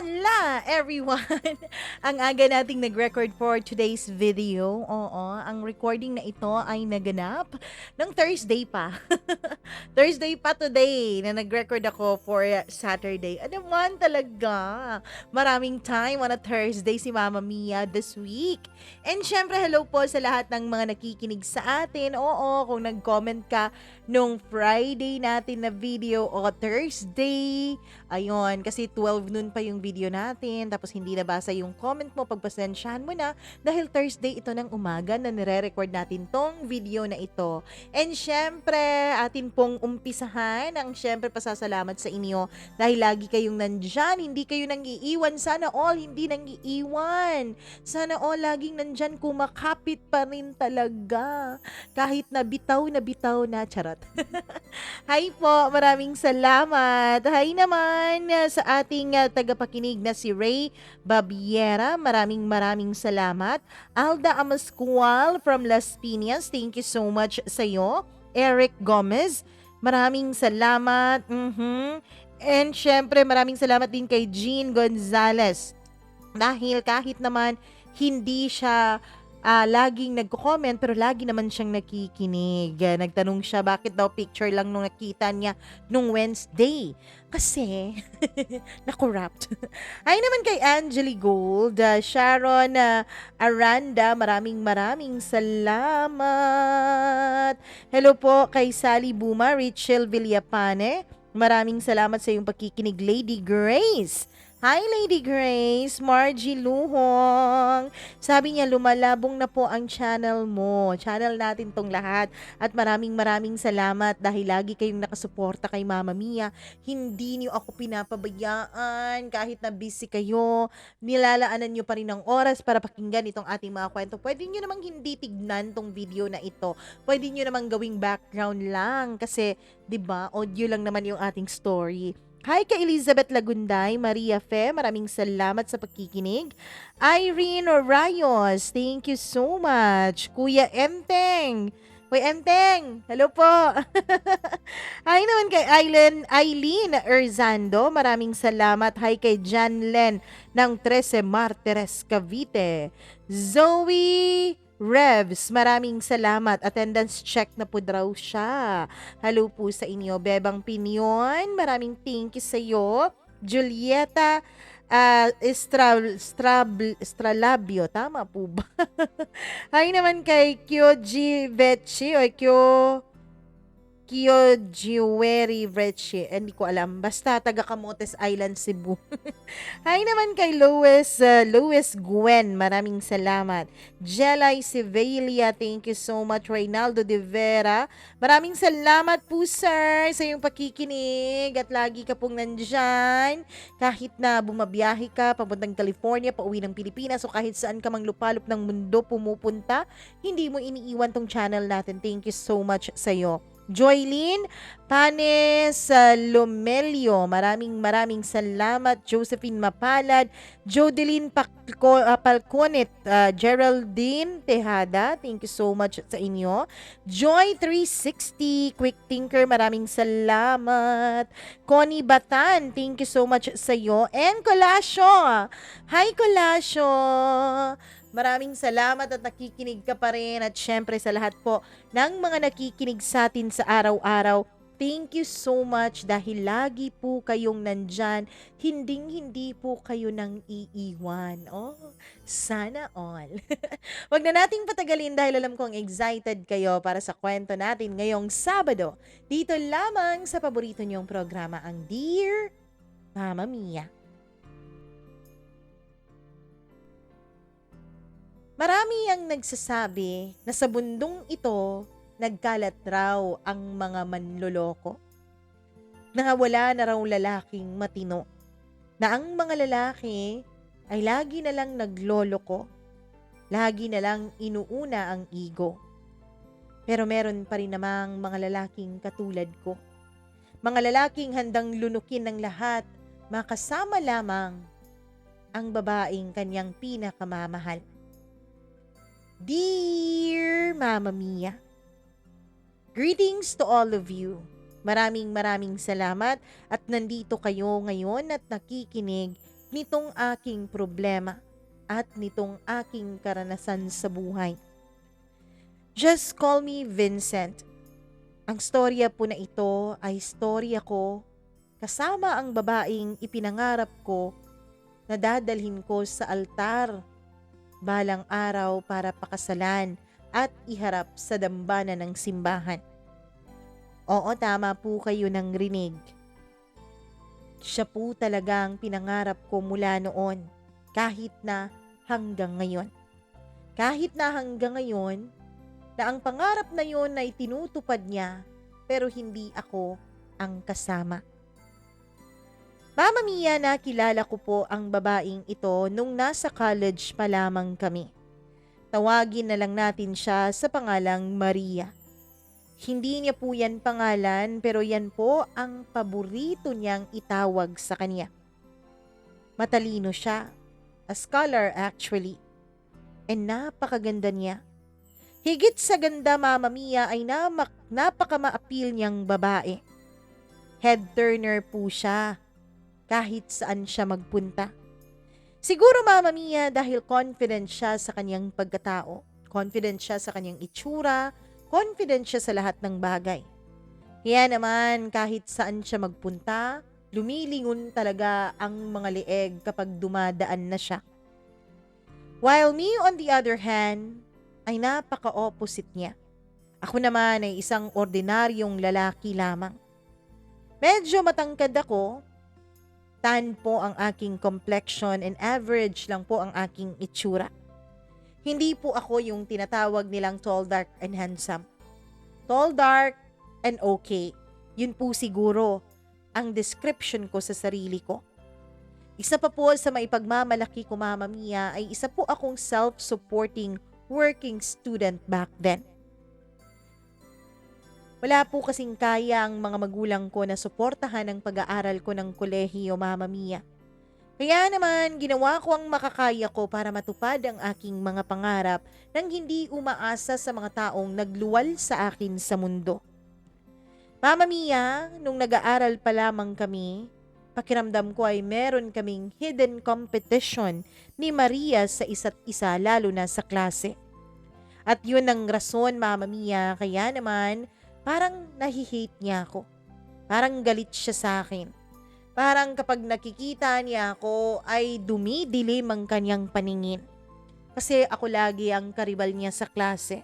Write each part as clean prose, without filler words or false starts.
Hala, everyone! Ang aga nating nag-record for today's video. Oo, ang recording na ito ay naganap ng Thursday pa. Thursday pa today na nag-record ako for Saturday. Ano man talaga. Maraming time on a Thursday si Mama Mia this week. And syempre, hello po sa lahat ng mga nakikinig sa atin. Oo, kung nag-comment ka nung Friday natin na video o Thursday. Ayun, kasi 12 noon pa yung video natin, tapos hindi nabasa yung comment mo, pagpasensyahan mo na dahil Thursday ito ng umaga na nire-record natin tong video na ito. And syempre, atin pong umpisahan ang syempre pasasalamat sa inyo dahil lagi kayong nandyan, hindi kayo nang iiwan. Sana all hindi nang iiwan. Sana all laging nandyan, kumakapit pa rin talaga. Kahit na bitaw na, charot. Hi po, maraming salamat. Hi naman sa ating tagapakinig na si Ray Babiera. Maraming salamat. Alda Amascual from Las Piñas, thank you so much sa'yo. Eric Gomez, maraming salamat. And syempre, maraming salamat din kay Jean Gonzalez. Dahil kahit naman hindi siya laging nagko-comment pero lagi naman siyang nakikinig. Nagtanong siya bakit daw picture lang nung nakita niya nung Wednesday. Kasi, na-corrupt. Ay naman kay Angeli Gold, Sharon Aranda, maraming salamat. Hello po kay Sally Buma, Richel Villapane. Maraming salamat sa iyong pakikinig, Lady Grace. Hi Lady Grace, Margie Luhong. Sabi niya lumalabong na po ang channel mo. Channel natin tong lahat. At maraming salamat dahil lagi kayong nakasuporta kay Mama Mia. Hindi niyo ako pinapabayaan kahit na busy kayo. Nilalaanan niyo pa rin ng oras para pakinggan itong ating mga kwento. Pwede niyo namang hindi tignan tong video na ito. Pwede niyo namang gawing background lang kasi 'di ba, audio lang naman yung ating story. Hi kay Elizabeth Lagunday, Maria Fe, maraming salamat sa pagkikinig. Irene Rayos, thank you so much. Kuya Enteng, Enteng, hello po. Hi naman kay Eileen Erzando, maraming salamat. Hi kay Jan Len ng 13 Martires, Cavite. Zoe Revs, maraming salamat. Attendance check na po daw siya. Hello po sa inyo. Bebang Pinyon, maraming thank you sa iyo. Julieta Estralabio, tama po ba? Hi naman kay Kyoji Vechi o Kyojiweri Vrechi. Hindi ko alam. Basta taga Camotes Island, Cebu. Hi naman kay Lois Gwen. Maraming salamat. Jelay Sivelia. Thank you so much. Reynaldo de Vera. Maraming salamat po, sir, sa iyong pakikinig. At lagi ka pong nandyan. Kahit na bumabiyahe ka, papuntang California, pauwi ng Pilipinas, o kahit saan ka mang lupalop ng mundo pumupunta, hindi mo iniiwan tong channel natin. Thank you so much sa iyo. Joylene Panes Lomelio, maraming salamat. Josephine Mapalad, Jodeline Palconet, Geraldine Tejada, thank you so much sa inyo. Joy 360, Quick Thinker, maraming salamat. Connie Batan, thank you so much sa iyo. And Colasio, hi Colasio, maraming salamat at nakikinig ka pa rin. At syempre sa lahat po ng mga nakikinig sa atin sa araw-araw, thank you so much dahil lagi po kayong nandyan. Hindi po kayo nang iiwan. Oh, sana all. Wag na nating patagalin dahil alam kong excited kayo para sa kwento natin ngayong Sabado. Dito lamang sa paborito niyong programa, ang Dear Mama Mia. Marami ang nagsasabi na sa bundong ito, nagkalat raw ang mga manloloko. Na wala na raw lalaking matino. Na ang mga lalaki ay lagi na lang nagloloko. Lagi na lang inuuna ang ego. Pero meron pa rin namang mga lalaking katulad ko. Mga lalaking handang lunukin ng lahat, makasama lamang ang babaeng kanyang pinakamamahal. Dear Mama Mia, greetings to all of you. Maraming salamat at nandito kayo ngayon at nakikinig nitong aking problema at nitong aking karanasan sa buhay. Just call me Vincent. Ang storya po na ito ay storya ko kasama ang babaeng ipinangarap ko na dadalhin ko sa altar balang araw para pakasalan at iharap sa dambana ng simbahan. Oo, tama po kayo ng rinig. Siya po talaga ang pinangarap ko mula noon, kahit na hanggang ngayon. Kahit na hanggang ngayon, na ang pangarap na yon ay tinutupad niya, pero hindi ako ang kasama. Mama Mia, nakilala ko po ang babaeng ito nung nasa college pa lamang kami. Tawagin na lang natin siya sa pangalang Maria. Hindi niya po yan pangalan, pero yan po ang paborito niyang itawag sa kanya. Matalino siya, a scholar actually, and napakaganda niya. Higit sa ganda, Mama Mia, ay napaka-ma-appeal niyang babae. Head turner po siya kahit saan siya magpunta. Siguro, Mama Mia, dahil confident siya sa kanyang pagkatao, confident siya sa kanyang itsura, confident siya sa lahat ng bagay. Kaya naman kahit saan siya magpunta, lumilingon talaga ang mga leeg kapag dumadaan na siya. While me on the other hand, ay napaka-opposite niya. Ako naman ay isang ordinaryong lalaki lamang. Medyo matangkad ako, tan po ang aking complexion and average lang po ang aking itsura. Hindi po ako yung tinatawag nilang tall, dark, and handsome. Tall, dark, and okay. Yun po siguro ang description ko sa sarili ko. Isa pa po sa maipagmamalaki ko, Mama Mia, ay isa po akong self-supporting working student back then. Wala po kasing kaya ang mga magulang ko na suportahan ang pag-aaral ko ng kolehiyo, Mama Mia. Kaya naman, ginawa ko ang makakaya ko para matupad ang aking mga pangarap nang hindi umaasa sa mga taong nagluwal sa akin sa mundo. Mama Mia, nung nag-aaral pa lamang kami, pakiramdam ko ay meron kaming hidden competition ni Maria sa isa't isa, lalo na sa klase. At yun ang rason, Mama Mia, kaya naman parang nahi-hate niya ako. Parang galit siya sa akin. Parang kapag nakikita niya ako ay dumidilim ang kanyang paningin. Kasi ako lagi ang karibal niya sa klase.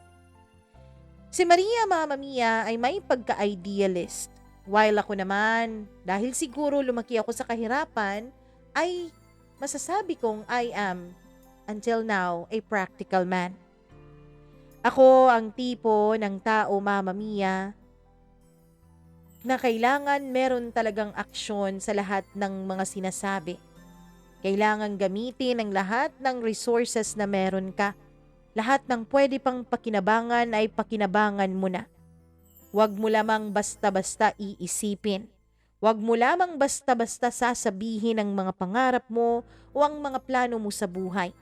Si Maria, Mama Mia, ay may pagka-idealist. While ako naman, dahil siguro lumaki ako sa kahirapan, ay masasabi kong I am, until now, a practical man. Ako ang tipo ng tao, Mama Mia, na kailangan meron talagang aksyon sa lahat ng mga sinasabi. Kailangan gamitin ang lahat ng resources na meron ka. Lahat ng pwede pang pakinabangan ay pakinabangan mo na. Huwag mo lamang basta-basta iisipin. Huwag mo lamang basta-basta sasabihin ang mga pangarap mo o ang mga plano mo sa buhay.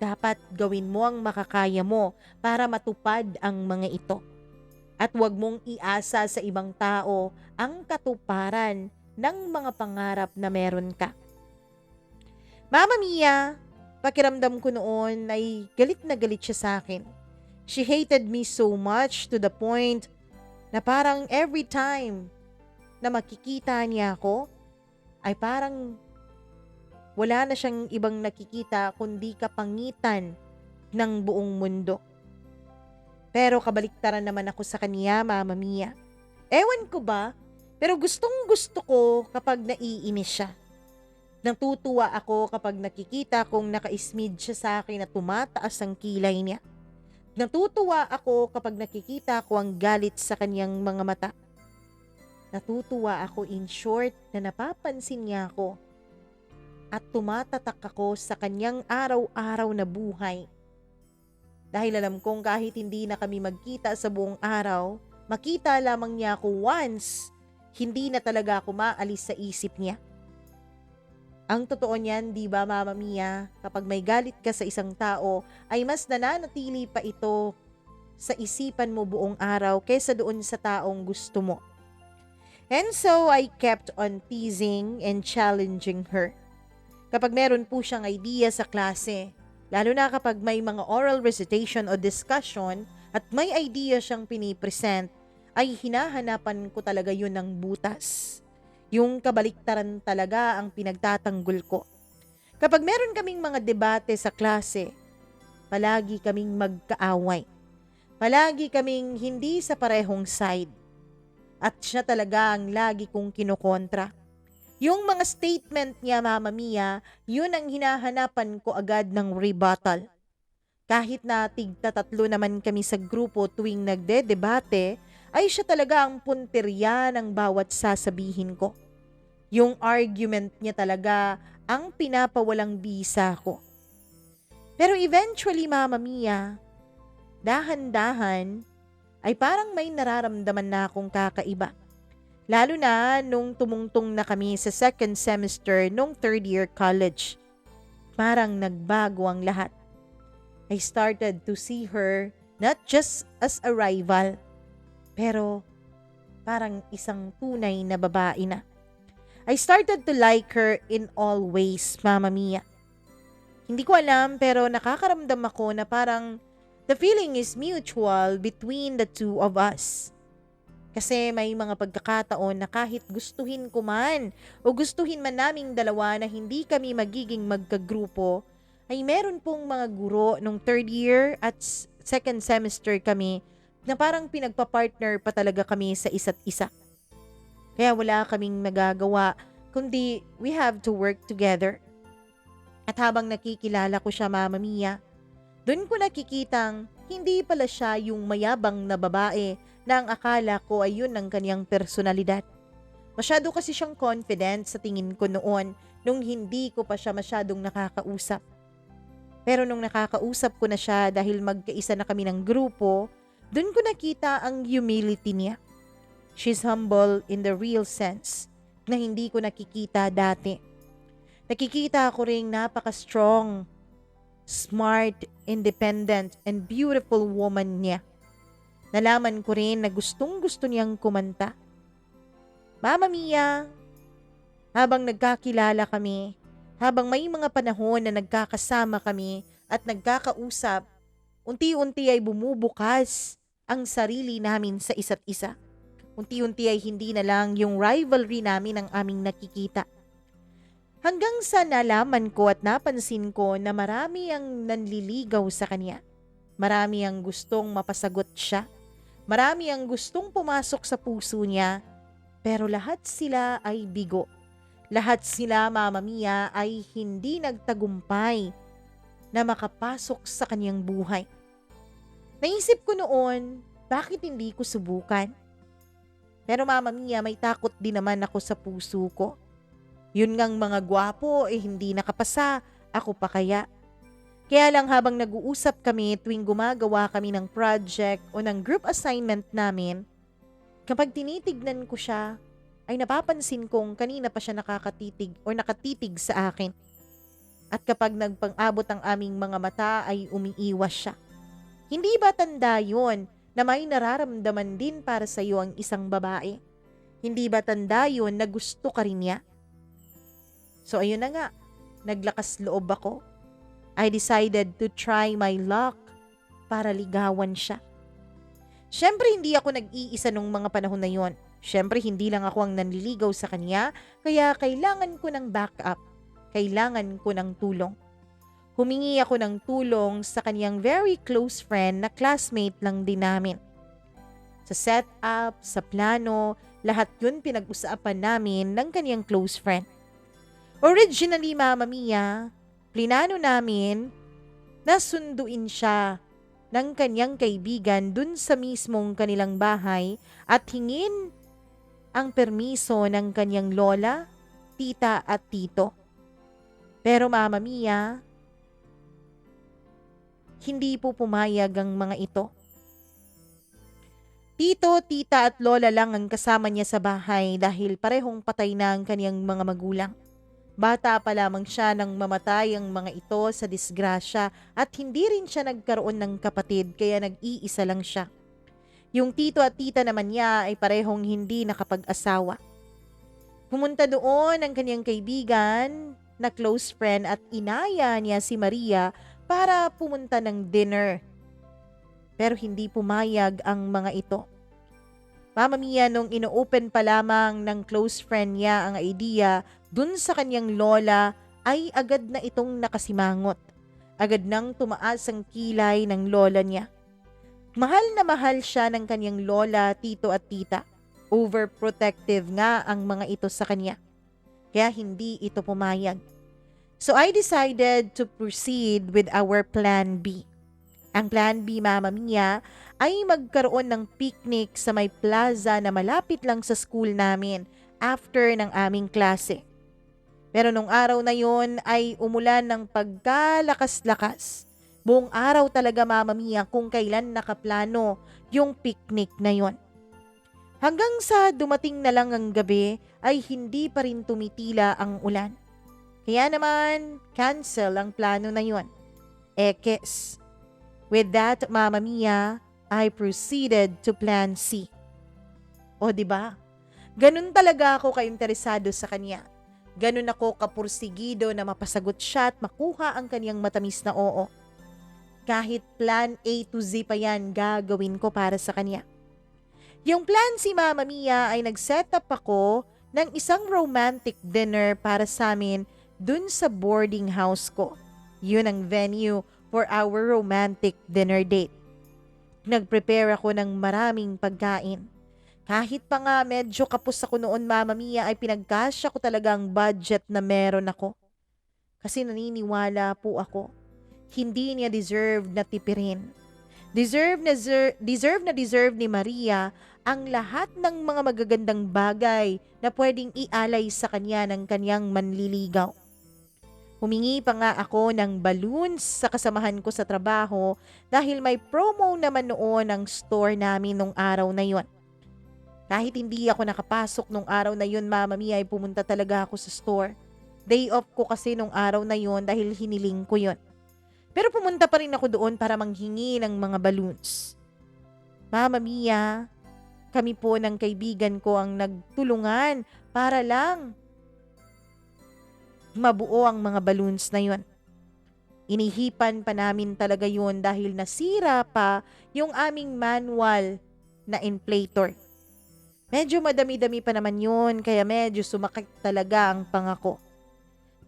Dapat gawin mo ang makakaya mo para matupad ang mga ito. At huwag mong iasa sa ibang tao ang katuparan ng mga pangarap na meron ka. Mama Mia, pakiramdam ko noon ay galit na galit siya sa akin. She hated me so much to the point na parang every time na makikita niya ako, ay parang wala na siyang ibang nakikita kundi kapangitan ng buong mundo. Pero kabaliktaran naman ako sa kanya, Mama Mia. Ewan ko ba, pero gustong gusto ko kapag naiinis siya. Natutuwa ako kapag nakikita kong naka-smid siya sa akin at tumataas ang kilay niya. Natutuwa ako kapag nakikita ko ang galit sa kanyang mga mata. Natutuwa ako, in short, na napapansin niya ako at tumatatak ako sa kanyang araw-araw na buhay. Dahil alam kong kahit hindi na kami magkita sa buong araw, makita lamang niya ako once, hindi na talaga ako maalis sa isip niya. Ang totoo niyan, di ba, Mama Mia, kapag may galit ka sa isang tao, ay mas nananatili pa ito sa isipan mo buong araw kaysa doon sa taong gusto mo. And so, I kept on teasing and challenging her. Kapag meron po siyang idea sa klase, lalo na kapag may mga oral recitation o discussion at may idea siyang pinipresent, ay hinahanapan ko talaga yun ng butas. Yung kabaliktaran talaga ang pinagtatanggol ko. Kapag meron kaming mga debate sa klase, palagi kaming magkaaway. Palagi kaming hindi sa parehong side. At siya talaga ang lagi kong kinokontra. Yung mga statement niya, Mama Mia, yun ang hinahanapan ko agad ng rebuttal. Kahit na tigtatatlo naman kami sa grupo tuwing nagde-debate, ay siya talaga ang punteriya ng bawat sasabihin ko. Yung argument niya talaga ang pinapawalang bisa ko. Pero eventually, Mama Mia, dahan-dahan ay parang may nararamdaman na akong kakaiba. Lalo na nung tumungtong na kami sa second semester nung third year college. Parang nagbago ang lahat. I started to see her not just as a rival, pero parang isang tunay na babae na. I started to like her in all ways, Mama Mia. Hindi ko alam pero nakakaramdam ako na parang the feeling is mutual between the two of us. Kasi may mga pagkakataon na kahit gustuhin ko man o gustuhin man naming dalawa na hindi kami magiging magkagrupo, ay meron pong mga guro nung third year at second semester kami na parang pinagpa-partner pa talaga kami sa isa't isa. Kaya wala kaming magagawa kundi we have to work together. At habang nakikilala ko siya, Mama Mia, doon ko nakikitang hindi pala siya yung mayabang na babae na ang akala ko ay yun ang kanyang personalidad. Masyado kasi siyang confident sa tingin ko noon nung hindi ko pa siya masyadong nakakausap. Pero nung nakakausap ko na siya dahil magkaisa na kami ng grupo, doon ko nakita ang humility niya. She's humble in the real sense na hindi ko nakikita dati. Nakikita ko ring napaka-strong, smart, independent, and beautiful woman niya. Nalaman ko rin na gustong-gusto niyang kumanta. Mama Mia, habang nagkakilala kami, habang may mga panahon na nagkakasama kami at nagkakausap, unti-unti ay bumubukas ang sarili namin sa isa't isa. Unti-unti ay hindi na lang yung rivalry namin ang aming nakikita. Hanggang sa nalaman ko at napansin ko na marami ang nanliligaw sa kanya. Marami ang gustong mapasagot siya. Marami ang gustong pumasok sa puso niya. Pero lahat sila ay bigo. Lahat sila, Mama Mia, ay hindi nagtagumpay na makapasok sa kanyang buhay. Naisip ko noon, bakit hindi ko subukan? Pero Mama Mia, may takot din naman ako sa puso ko. Yun ngang mga gwapo hindi nakapasa, ako pa kaya. Kaya lang habang nag-uusap kami tuwing gumagawa kami ng project o ng group assignment namin, kapag tinitignan ko siya, ay napapansin kong kanina pa siya nakakatitig o nakatitig sa akin. At kapag nagpang-abot ang aming mga mata ay umiiwas siya. Hindi ba tanda yun na may nararamdaman din para sa iyo ang isang babae? Hindi ba tanda yun na gusto ka rin niya? So ayun na nga, naglakas loob ako. I decided to try my luck para ligawan siya. Siyempre hindi ako nag-iisa nung mga panahon na yon. Siyempre hindi lang ako ang nanliligaw sa kanya, kaya kailangan ko ng backup. Kailangan ko ng tulong. Humingi ako ng tulong sa kanyang very close friend na classmate lang din namin. Sa setup, sa plano, lahat yun pinag-usapan namin ng kanyang close friend. Originally, Mama Mia, plinano namin na sunduin siya ng kanyang kaibigan dun sa mismong kanilang bahay at hingin ang permiso ng kanyang lola, tita at tito. Pero Mama Mia, hindi po pumayag ang mga ito. Tito, tita at lola lang ang kasama niya sa bahay dahil parehong patay na ang kanyang mga magulang. Bata pa lamang siya nang mamatay ang mga ito sa disgrasya at hindi rin siya nagkaroon ng kapatid kaya nag-iisa lang siya. Yung tito at tita naman niya ay parehong hindi nakapag-asawa. Pumunta doon ang kanyang kaibigan na close friend at inaya niya si Maria para pumunta ng dinner. Pero hindi pumayag ang mga ito. Mama Mia, nung ino-open pa lamang ng close friend niya ang idea dun sa kanyang lola, ay agad na itong nakasimangot. Agad nang tumaas ang kilay ng lola niya. Mahal na mahal siya ng kanyang lola, tito at tita. Overprotective nga ang mga ito sa kanya. Kaya hindi ito pumayag. So I decided to proceed with our plan B. Ang plan B, Mama Mia, ay magkaroon ng picnic sa may plaza na malapit lang sa school namin after ng aming klase. Pero nung araw na yon ay umulan ng pagkalakas-lakas. Buong araw talaga, Mama Mia, kung kailan nakaplano yung picnic na yon. Hanggang sa dumating na lang ang gabi ay hindi pa rin tumitila ang ulan. Kaya naman, cancel ang plano na yon. Ekes. With that, Mama Mia, I proceeded to plan C. O diba? Ganun talaga ako kainteresado sa kanya. Ganun ako kapursigido na mapasagot siya at makuha ang kanyang matamis na oo. Kahit plan A to Z pa yan, gagawin ko para sa kanya. Yung plan si Mama Mia ay nag-set up ako ng isang romantic dinner para sa amin dun sa boarding house ko. Yun ang venue for our romantic dinner date. Nag-prepare ako ng maraming pagkain. Kahit pa nga medyo kapos ako noon, Mama Mia, ay pinagkasya ko talaga ang budget na meron ako. Kasi naniniwala po ako, hindi niya deserve na tipirin. Deserve ni Maria ang lahat ng mga magagandang bagay na pwedeng ialay sa kanya ng kanyang manliligaw. Humingi pa nga ako ng balloons sa kasamahan ko sa trabaho dahil may promo naman noon ang store namin nung araw na yon. Kahit hindi ako nakapasok nung araw na yon, Mama Mia, ay pumunta talaga ako sa store. Day off ko kasi nung araw na yon dahil hiniling ko yon. Pero pumunta pa rin ako doon para manghingi ng mga balloons. Mama Mia, kami po ng kaibigan ko ang nagtulungan para lang mabuo ang mga balloons na yon. Inihipan pa namin talaga yon dahil nasira pa yung aming manual na inflator. Medyo madami-dami pa naman yun kaya medyo sumakit talaga ang pangako.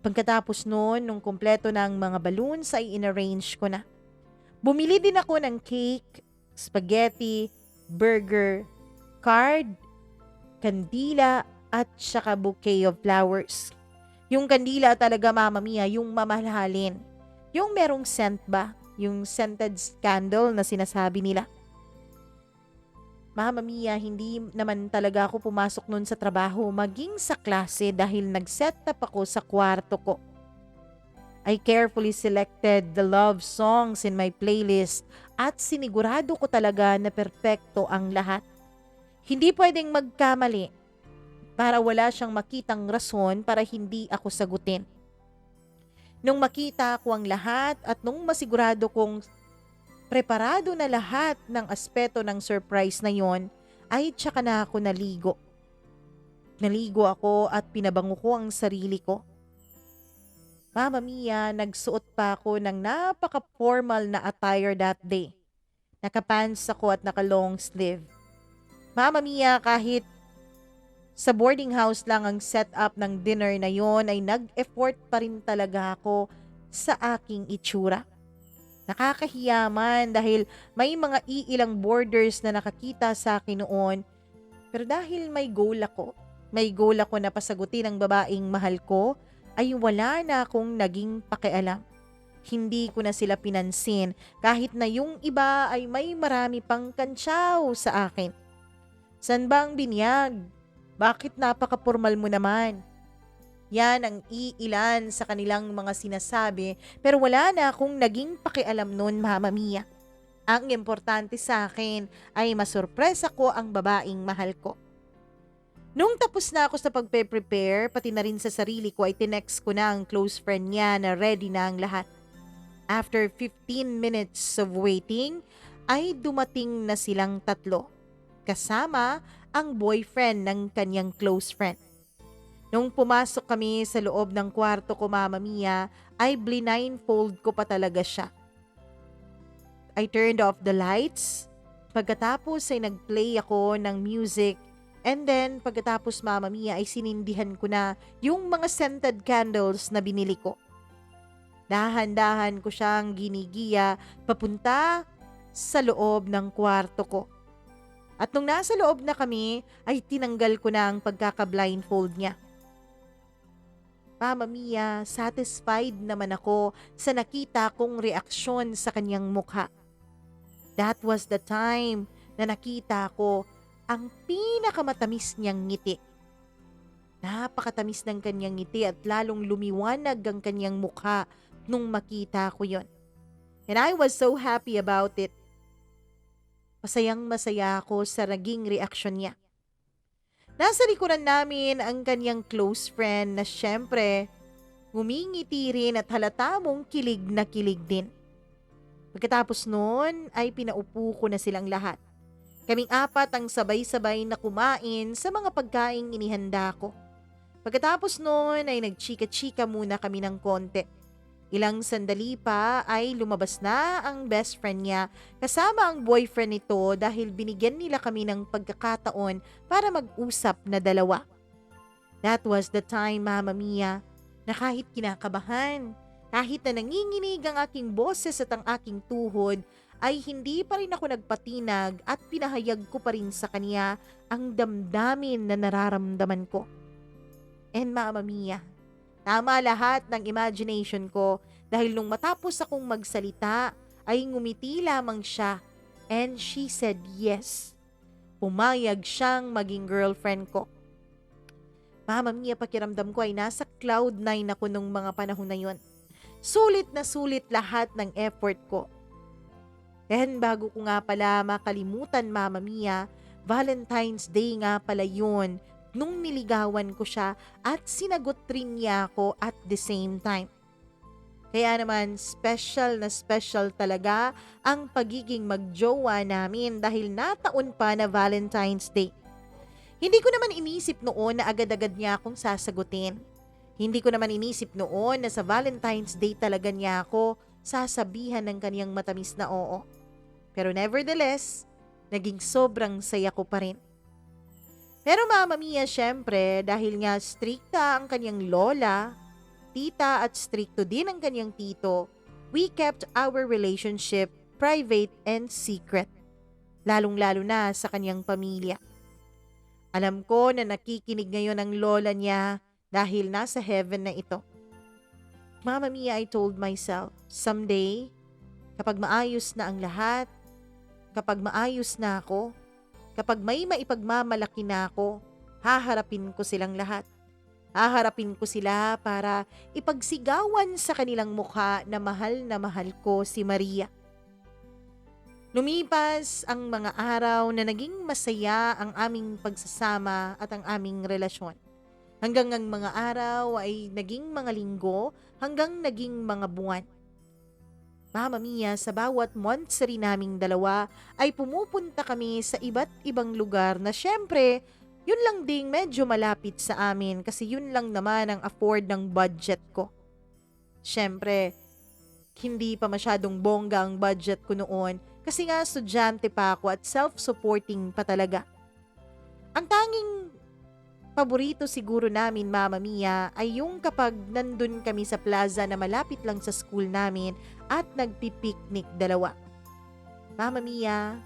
Pagkatapos noon, nung kumpleto na ang mga balloons ay inarrange ko na. Bumili din ako ng cake, spaghetti, burger, card, kandila at saka bouquet of flowers. Yung kandila talaga, Mama Mia, yung mamahalin. Yung merong scent ba? Yung scented candle na sinasabi nila. Mama Mia, hindi naman talaga ako pumasok nun sa trabaho maging sa klase dahil nag-set up ako sa kwarto ko. I carefully selected the love songs in my playlist at sinigurado ko talaga na perpekto ang lahat. Hindi pwedeng magkamali para wala siyang makitang rason para hindi ako sagutin. Nung makita ko ang lahat at nung masigurado kong preparado na lahat ng aspeto ng surprise na yon, ay tsaka na ako naligo. Naligo ako at pinabango ko ang sarili ko. Mama Mia, nagsuot pa ako ng napaka-formal na attire that day. Nakapants ako at naka-long sleeve. Mama Mia, kahit sa boarding house lang ang setup ng dinner na yon ay nag-effort pa rin talaga ako sa aking itsura. Nakakahiyaman dahil may mga iilang boarders na nakakita sa akin noon. Pero dahil may goal ako na pasagutin ang babaeng mahal ko, ay wala na akong naging pakialam. Hindi ko na sila pinansin kahit na yung iba ay may marami pang kantsaw sa akin. San ba ang binyag? Bakit napaka-formal mo naman? Yan ang iilan sa kanilang mga sinasabi pero wala na akong naging pakialam nun, Mama Mia. Ang importante sa akin ay masurpresa ko ang babaeng mahal ko. Nung tapos na ako sa pagpe-prepare, pati na rin sa sarili ko ay tinext ko na ang close friend niya na ready na ang lahat. After 15 minutes of waiting, ay dumating na silang tatlo. Kasama ang boyfriend ng kanyang close friend. Nung pumasok kami sa loob ng kwarto ko, Mama Mia, ay blindfold ko pa talaga siya. I turned off the lights. Pagkatapos ay nag-play ako ng music. And then pagkatapos, Mama Mia, ay sinindihan ko na yung mga scented candles na binili ko. Dahan-dahan ko siyang ginigiya papunta sa loob ng kwarto ko. At nung nasa loob na kami, ay tinanggal ko na ang pagkaka-blindfold niya. Mama Mia, satisfied naman ako sa nakita kong reaksyon sa kanyang mukha. That was the time na nakita ko ang pinakamatamis niyang ngiti. Napakatamis ng kanyang ngiti at lalong lumiwanag ang kanyang mukha nung makita ko yon. And I was so happy about it. Masayang masaya ako sa naging reaksyon niya. Nasa likuran namin ang kanyang close friend na syempre ngumingiti rin at halata mong kilig na kilig din. Pagkatapos noon ay pinaupo ko na silang lahat. Kaming apat ang sabay-sabay na kumain sa mga pagkaing inihanda ko. Pagkatapos noon ay nagchika-chika muna kami ng konti. Ilang sandali pa ay lumabas na ang best friend niya kasama ang boyfriend nito dahil binigyan nila kami ng pagkakataon para mag-usap na dalawa. That was the time, Mama Mia, na kahit kinakabahan, kahit na nanginginig ang aking boses at ang aking tuhod, ay hindi pa rin ako nagpatinag at pinahayag ko pa rin sa kanya ang damdamin na nararamdaman ko. And Mama Mia, tama lahat ng imagination ko dahil nung matapos akong magsalita ay ngumiti lamang siya and she said yes. Pumayag siyang maging girlfriend ko. Mama Mia, pakiramdam ko ay nasa cloud 9 ako nung mga panahon na yon. Sulit na sulit lahat ng effort ko. And bago ko nga pala makalimutan, Mama Mia, Valentine's Day nga pala yun nung niligawan ko siya at sinagot rin niya ako at the same time. Kaya naman special na special talaga ang pagiging magjowa namin dahil nataon pa na Valentine's Day. Hindi ko naman inisip noon na agad-agad niya akong sasagutin. Hindi ko naman inisip noon na sa Valentine's Day talaga niya ako sasabihan ng kaniyang matamis na oo. Pero nevertheless, naging sobrang saya ko pa rin. Pero Mama Mia, syempre, dahil nga strikta ang kanyang lola, tita at strikto din ang kanyang tito, we kept our relationship private and secret. Lalong-lalo na sa kanyang pamilya. Alam ko na nakikinig ngayon ang lola niya dahil nasa heaven na ito. Mama Mia, I told myself, someday, kapag maayos na ang lahat, kapag maayos na ako, kapag may maipagmamalaki na ako, haharapin ko silang lahat. Haharapin ko sila para ipagsigawan sa kanilang mukha na mahal ko si Maria. Lumipas ang mga araw na naging masaya ang aming pagsasama at ang aming relasyon. Hanggang ang mga araw ay naging mga linggo, hanggang naging mga buwan. Mama Mia, sa bawat monthsary naming dalawa ay pumupunta kami sa iba't ibang lugar na syempre, yun lang ding medyo malapit sa amin kasi yun lang naman ang afford ng budget ko. Syempre, hindi pa masyadong bongga ang budget ko noon kasi nga estudyante pa ako at self-supporting pa talaga. Ang tanging paborito siguro namin, Mama Mia, ay yung kapag nandun kami sa plaza na malapit lang sa school namin at nagpipiknik dalawa. Mama Mia,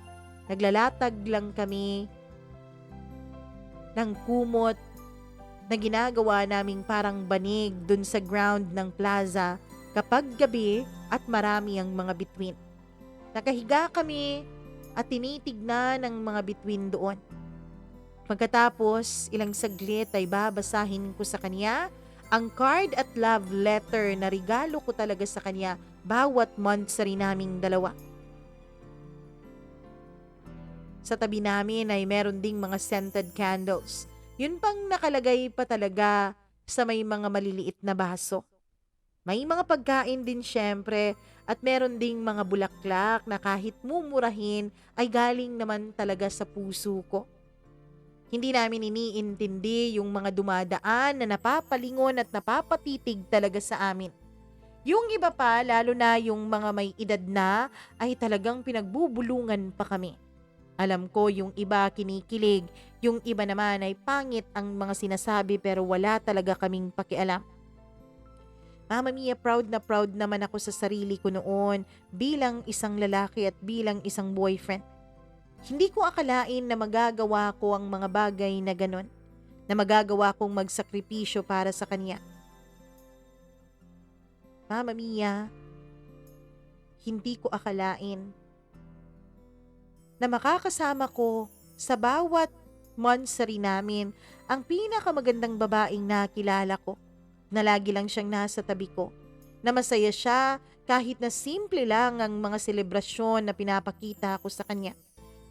naglalatag lang kami ng kumot na ginagawa naming parang banig dun sa ground ng plaza kapag gabi at marami ang mga bituin. Nakahiga kami at tinitignan ang mga bituin doon. Pagkatapos, ilang saglit ay babasahin ko sa kanya ang card at love letter na regalo ko talaga sa kanya bawat monthsary naming dalawa. Sa tabi namin ay meron ding mga scented candles. Yun pang nakalagay pa talaga sa may mga maliliit na baso. May mga pagkain din syempre at meron ding mga bulaklak na kahit mumurahin ay galing naman talaga sa puso ko. Hindi namin iniintindi yung mga dumadaan na napapalingon at napapatitig talaga sa amin. Yung iba pa, lalo na yung mga may edad na, ay talagang pinagbubulungan pa kami. Alam ko yung iba kinikilig, yung iba naman ay pangit ang mga sinasabi pero wala talaga kaming pakialam. Mama Mia, proud na proud naman ako sa sarili ko noon bilang isang lalaki at bilang isang boyfriend. Hindi ko akalain na magagawa ko ang mga bagay na ganon, na magagawa kong magsakripisyo para sa kanya. Mama Mia, hindi ko akalain na makakasama ko sa bawat monthsary namin ang pinakamagandang babaeng nakilala ko, na lagi lang siyang nasa tabi ko, na masaya siya kahit na simple lang ang mga selebrasyon na pinapakita ko sa kanya.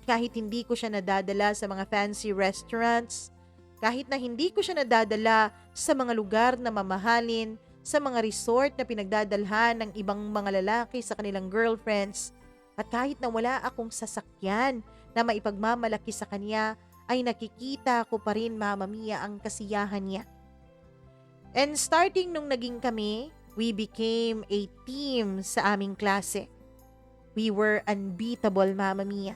Kahit hindi ko siya nadadala sa mga fancy restaurants, kahit na hindi ko siya nadadala sa mga lugar na mamahalin, sa mga resort na pinagdadalhan ng ibang mga lalaki sa kanilang girlfriends, at kahit na wala akong sasakyan na maipagmamalaki sa kanya, ay nakikita ko pa rin, Mama Mia, ang kasiyahan niya. And starting nung naging kami, we became a team sa aming klase. We were unbeatable, Mama Mia.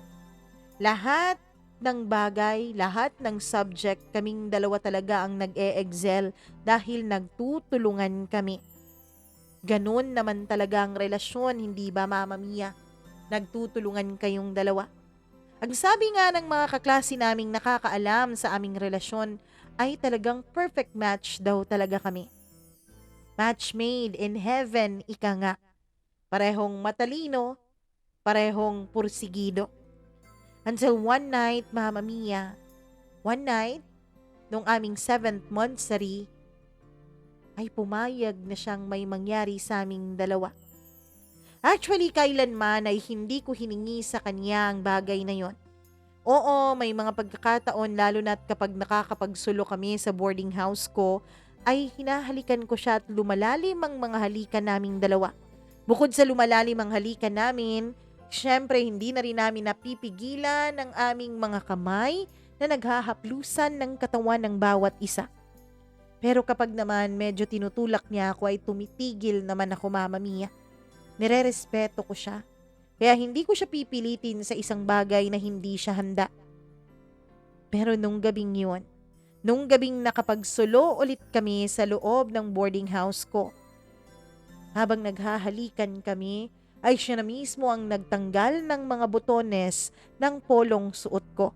Lahat ng bagay, lahat ng subject, kaming dalawa talaga ang nag-e-excel dahil nagtutulungan kami. Ganun naman talaga ang relasyon, hindi ba, Mama Mia? Nagtutulungan kayong dalawa. Ang sabi nga ng mga kaklase naming nakakaalam sa aming relasyon ay talagang perfect match daw talaga kami. Match made in heaven, ika nga. Parehong matalino, parehong pursigido. Until one night, Mama Mia, one night, nung aming 7th monthsary, ay pumayag na siyang may mangyari sa aming dalawa. Actually, kailanman ay hindi ko hiningi sa kanya ang bagay na yon. Oo, may mga pagkakataon lalo na't kapag nakakapagsulo kami sa boarding house ko, ay hinahalikan ko siya at lumalalim ang mga halikan naming dalawa. Bukod sa lumalalim ang halikan namin, syempre hindi na rin namin napipigilan ang aming mga kamay na naghahaplusan ng katawan ng bawat isa. Pero kapag naman medyo tinutulak niya ako ay tumitigil naman ako, Mama Mia. Nirerespeto ko siya. Kaya hindi ko siya pipilitin sa isang bagay na hindi siya handa. Pero nung gabing yun, nung gabing nakapagsulo ulit kami sa loob ng boarding house ko, habang naghahalikan kami, ay siya na mismo ang nagtanggal ng mga botones ng polong suot ko.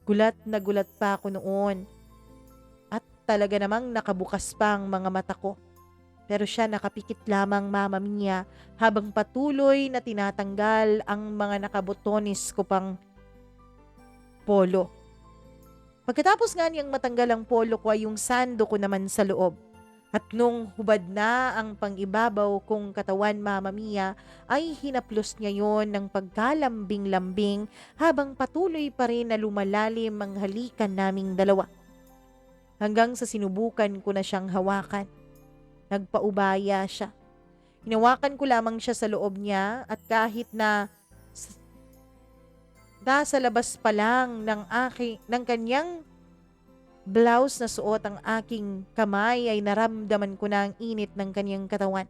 Gulat na gulat pa ako noon. At talaga namang nakabukas pa ang mga mata ko. Pero siya nakapikit lamang, Mama Mia, habang patuloy na tinatanggal ang mga nakabotonis ko pang polo. Pagkatapos nga niyang matanggal ang polo ko ay yung sando ko naman sa loob. At nung hubad na ang pangibabaw kong katawan, Mama Mia, ay hinaplos niya yon ng pagkalambing-lambing habang patuloy pa rin na lumalalim ang halikan naming dalawa. Hanggang sa sinubukan ko na siyang hawakan. Nagpaubaya siya. Hinawakan ko lamang siya sa loob niya at kahit na nasa labas pa lang ng kanyang blouse na suot ang aking kamay ay naramdaman ko na ang init ng kanyang katawan.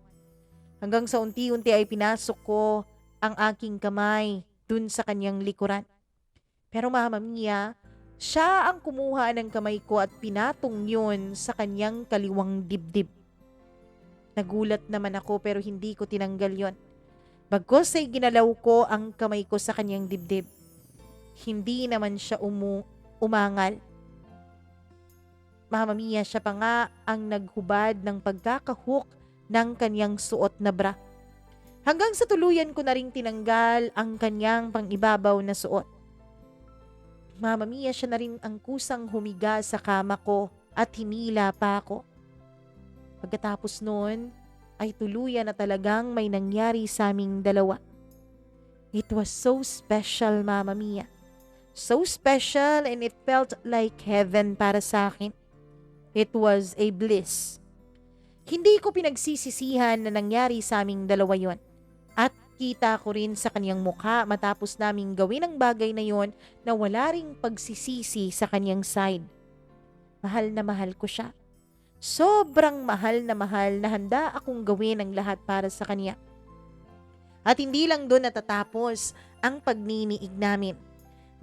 Hanggang sa unti-unti ay pinasok ko ang aking kamay dun sa kanyang likuran. Pero Mama Mia, siya ang kumuha ng kamay ko at pinatong yun sa kanyang kaliwang dibdib. Nagulat naman ako pero hindi ko tinanggal yon. Bagkus ay ginalaw ko ang kamay ko sa kanyang dibdib. Hindi naman siya umangal. Mama Mia, siya pa nga ang naghubad ng pagkakahook ng kanyang suot na bra. Hanggang sa tuluyan ko na ring tinanggal ang kanyang pangibabaw na suot. Mama Mia, siya na rin ang kusang humiga sa kama ko at hinila pa ako. Pagkatapos noon, ay tuluyan na talagang may nangyari sa aming dalawa. It was so special, Mama Mia. So special and it felt like heaven para sa akin. It was a bliss. Hindi ko pinagsisisihan na nangyari sa aming dalawa yon. At Nakikita ko rin sa kanyang mukha matapos naming gawin ang bagay na yon na wala ring pagsisisi sa kanyang side. Mahal na mahal ko siya. Sobrang mahal na handa akong gawin ang lahat para sa kanya. At hindi lang doon natatapos ang pagniniig namin.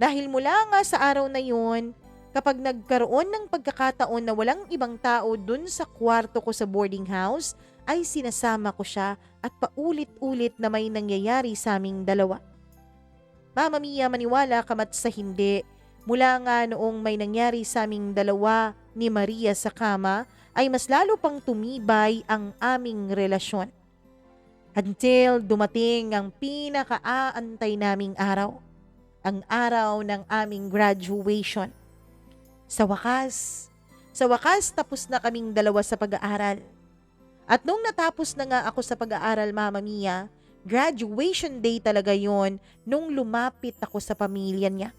Dahil mula nga sa araw na yun, kapag nagkaroon ng pagkakataon na walang ibang tao dun sa kwarto ko sa boarding house, ay sinasama ko siya at paulit-ulit na may nangyayari sa aming dalawa. Mama Mia, maniwala ka mat sa hindi, mula nga noong may nangyari sa aming dalawa ni Maria sa kama, ay mas lalo pang tumibay ang aming relasyon. Until dumating ang pinaka-aantay naming araw, ang araw ng aming graduation. Sa wakas tapos na kaming dalawa sa pag-aaral. At nung natapos na nga ako sa pag-aaral, Mama Mia, graduation day talaga yon nung lumapit ako sa pamilya niya.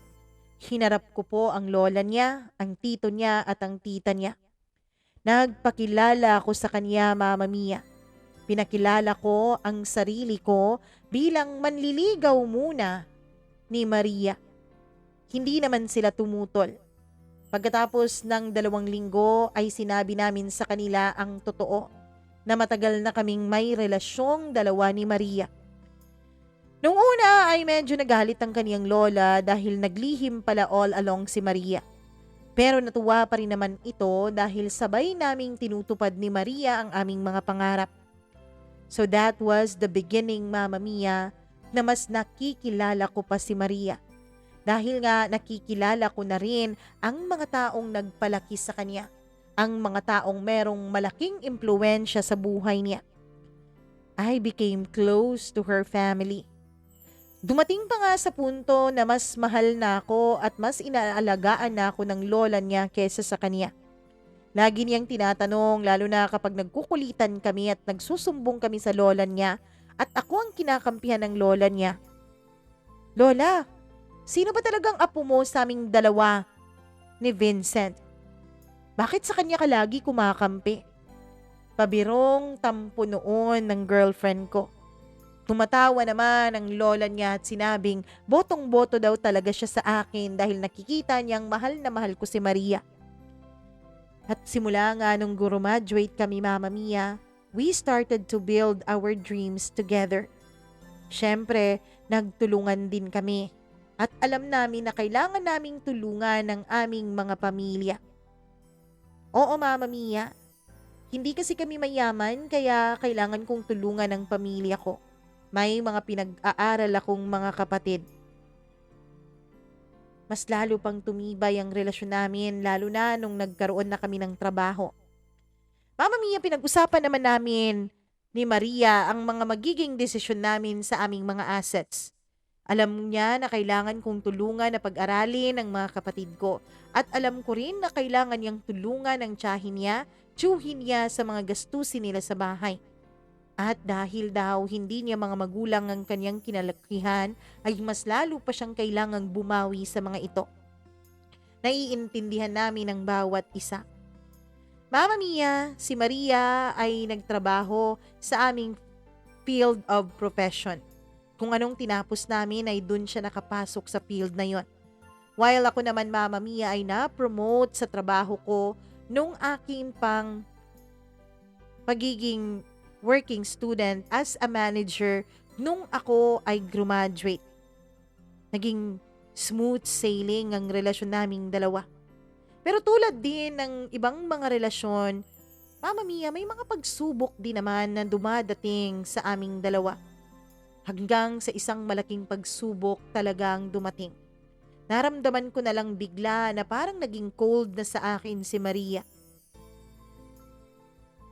Hinarap ko po ang lola niya, ang tito niya at ang tita niya. Nagpakilala ako sa kanya, Mama Mia. Pinakilala ko ang sarili ko bilang manliligaw muna ni Maria. Hindi naman sila tumutol. Pagkatapos ng 2 linggo ay sinabi namin sa kanila ang totoo na matagal na kaming may relasyong dalawa ni Maria. Nung una ay medyo nagalit ang kaniyang lola dahil naglihim pala all along si Maria. Pero natuwa pa rin naman ito dahil sabay naming tinutupad ni Maria ang aming mga pangarap. So that was the beginning, Mama Mia, na mas nakikilala ko pa si Maria. Dahil nga nakikilala ko na rin ang mga taong nagpalaki sa kanya, ang mga taong merong malaking impluwensya sa buhay niya. I became close to her family. Dumating pa nga sa punto na mas mahal na ako at mas inaalagaan na ako ng lola niya kesa sa kanya. Lagi niyang tinatanong, lalo na kapag nagkukulitan kami at nagsusumbong kami sa lola niya at ako ang kinakampihan ng lola niya. Lola, sino ba talagang apo mo sa aming dalawa ni Vincent? Bakit sa kanya ka lagi kumakampi? Pabirong tampo noon ng girlfriend ko. Tumatawa naman ang lola niya at sinabing botong-boto daw talaga siya sa akin dahil nakikita niyang mahal na mahal ko si Maria. At simula nga nung graduate kami, Mama Mia, we started to build our dreams together. Siyempre, nagtulungan din kami at alam namin na kailangan naming tulungan ng aming mga pamilya. Oo, Mama Mia, hindi kasi kami mayaman kaya kailangan kong tulungan ng pamilya ko. May mga pinag-aaral akong mga kapatid. Mas lalo pang tumibay ang relasyon namin lalo na nung nagkaroon na kami ng trabaho. Mama Mia, pinag-usapan naman namin ni Maria ang mga magiging desisyon namin sa aming mga assets. Alam niya na kailangan kong tulungan na pag-aralin ang mga kapatid ko at alam ko rin na kailangan niyang tulungan ang tiyuhin niya sa mga gastusin nila sa bahay. At dahil daw hindi niya mga magulang ang kanyang kinalakihan, ay mas lalo pa siyang kailangang bumawi sa mga ito. Naiintindihan namin ang bawat isa. Mama Mia, si Maria ay nagtrabaho sa aming field of profession. Kung anong tinapos namin ay dun siya nakapasok sa field na yon. While ako naman, Mama Mia, ay na-promote sa trabaho ko nung aking pang pagiging working student as a manager nung ako ay graduate. Naging smooth sailing ang relasyon naming dalawa. Pero tulad din ng ibang mga relasyon, Mama Mia, may mga pagsubok din naman na dumadating sa aming dalawa. Hanggang sa isang malaking pagsubok talagang dumating. Naramdaman ko na lang bigla na parang naging cold na sa akin si Maria.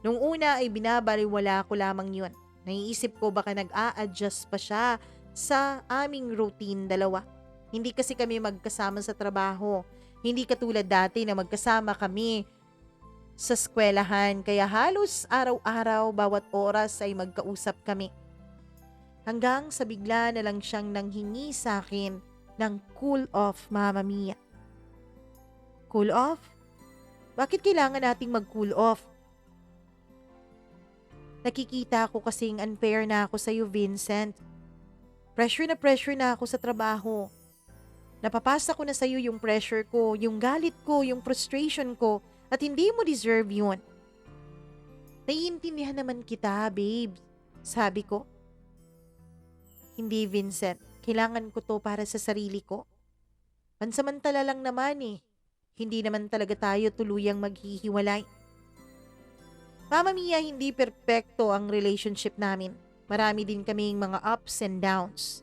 Nung una ay binabaliwala ko lamang yun. Naiisip ko baka nag-a-adjust pa siya sa aming routine dalawa. Hindi kasi kami magkasama sa trabaho. Hindi katulad dati na magkasama kami sa eskwelahan. Kaya halos araw-araw, bawat oras ay magkausap kami. Hanggang sa bigla na lang siyang nanghingi sa akin ng cool off, Mama Mia. Cool off? Bakit kailangan nating mag-cool off? Nakikita ko kasing unfair na ako sa'yo, Vincent. pressure na ako sa trabaho. Napapasa ko na sa'yo yung pressure ko, yung galit ko, yung frustration ko, at hindi mo deserve yun. Naiintindihan naman kita, babe. Sabi ko. Hindi, Vincent. Kailangan ko to para sa sarili ko. Pansamantala lang naman eh. Hindi naman talaga tayo tuluyang maghihiwalay. Mama Mia, hindi perpekto ang relationship namin. Marami din kaming mga ups and downs.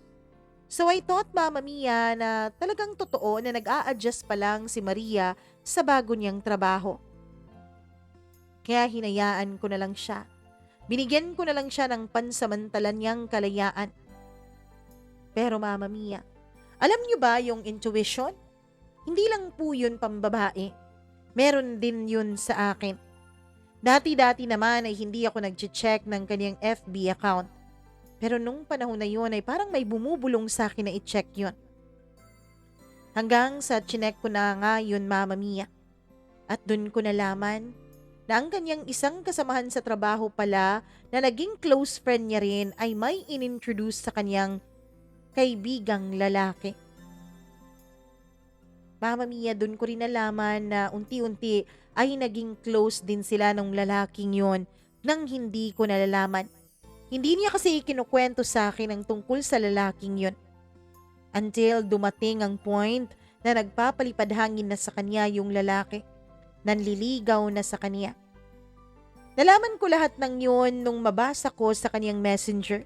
So I thought, Mama Mia, na talagang totoo na nag-a-adjust pa lang si Maria sa bago niyang trabaho. Kaya hinayaan ko na lang siya. Binigyan ko na lang siya ng pansamantalan niyang kalayaan. Pero Mama Mia, alam niyo ba yung intuition? Hindi lang po yun pambabae. Meron din yun sa akin. Dati-dati naman ay hindi ako nag-check ng kanyang FB account. Pero nung panahon na yun ay parang may bumubulong sa akin na i-check yun. Hanggang sa chinek ko na nga yun, Mama Mia. At dun ko nalaman na ang kanyang isang kasamahan sa trabaho pala na naging close friend niya rin ay may inintroduce sa kanyang kaibigang lalaki. Mama Mia, dun ko rin nalaman na unti-unti ay naging close din sila nung lalaking yon nang hindi ko nalalaman. Hindi niya kasi kinukwento sa akin ang tungkol sa lalaking yon. Until dumating ang point na nagpapalipad hangin na sa kanya yung lalaki. Nanliligaw na sa kanya. Nalaman ko lahat ng yun nung mabasa ko sa kanyang messenger.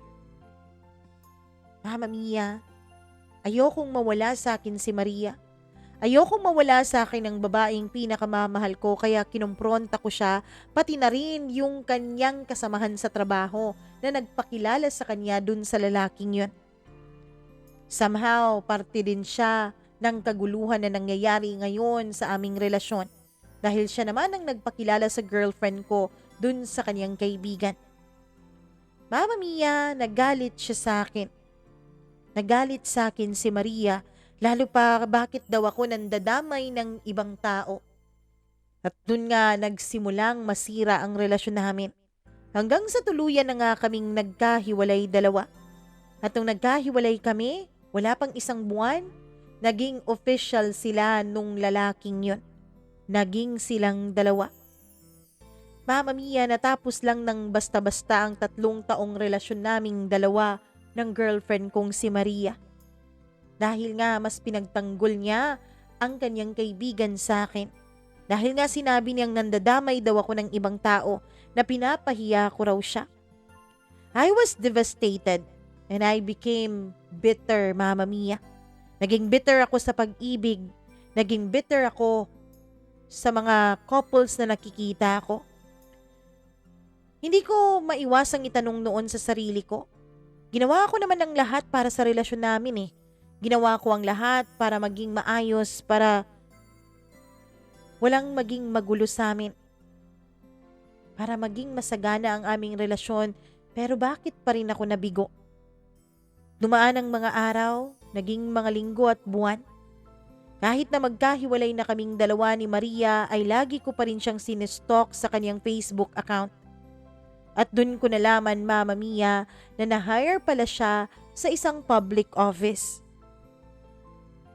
Mama Mia, ayokong mawala sa akin si Maria. Ayokong mawala sa akin ang babaeng pinakamamahal ko kaya kinumpronta ko siya pati na rin yung kanyang kasamahan sa trabaho na nagpakilala sa kanya dun sa lalaking yun. Somehow, parte din siya ng kaguluhan na nangyayari ngayon sa aming relasyon dahil siya naman ang nagpakilala sa girlfriend ko dun sa kanyang kaibigan. Mama Mia, nagalit siya sa akin. Nagalit sa akin si Maria, lalo pa bakit daw ako nandadamay ng ibang tao. At dun nga nagsimulang masira ang relasyon namin. Hanggang sa tuluyan na nga kaming nagkahiwalay dalawa. At nung nagkahiwalay kami, wala pang isang buwan, naging official sila nung lalaking yun. Naging silang dalawa. Mama Mia, natapos lang ng basta-basta ang 3 taong relasyon naming dalawa ng girlfriend kong si Maria. Dahil nga mas pinagtanggol niya ang kanyang kaibigan sa akin. Dahil nga sinabi niyang nandadamay daw ako ng ibang tao na pinapahiya ko raw siya. I was devastated and I became bitter, Mama Mia. Naging bitter ako sa pag-ibig. Naging bitter ako sa mga couples na nakikita ko. Hindi ko maiwasang itanong noon sa sarili ko. Ginawa ko naman ang lahat para sa relasyon namin eh. Ginawa ko ang lahat para maging maayos, para walang maging magulo sa amin. Para maging masagana ang aming relasyon, pero bakit pa rin ako nabigo? Dumaan ang mga araw, naging mga linggo at buwan. Kahit na magkahiwalay na kaming dalawa ni Maria, ay lagi ko pa rin siyang sinestalk sa kanyang Facebook account. At dun ko nalaman, Mama Mia, na na-hire pala siya sa isang public office.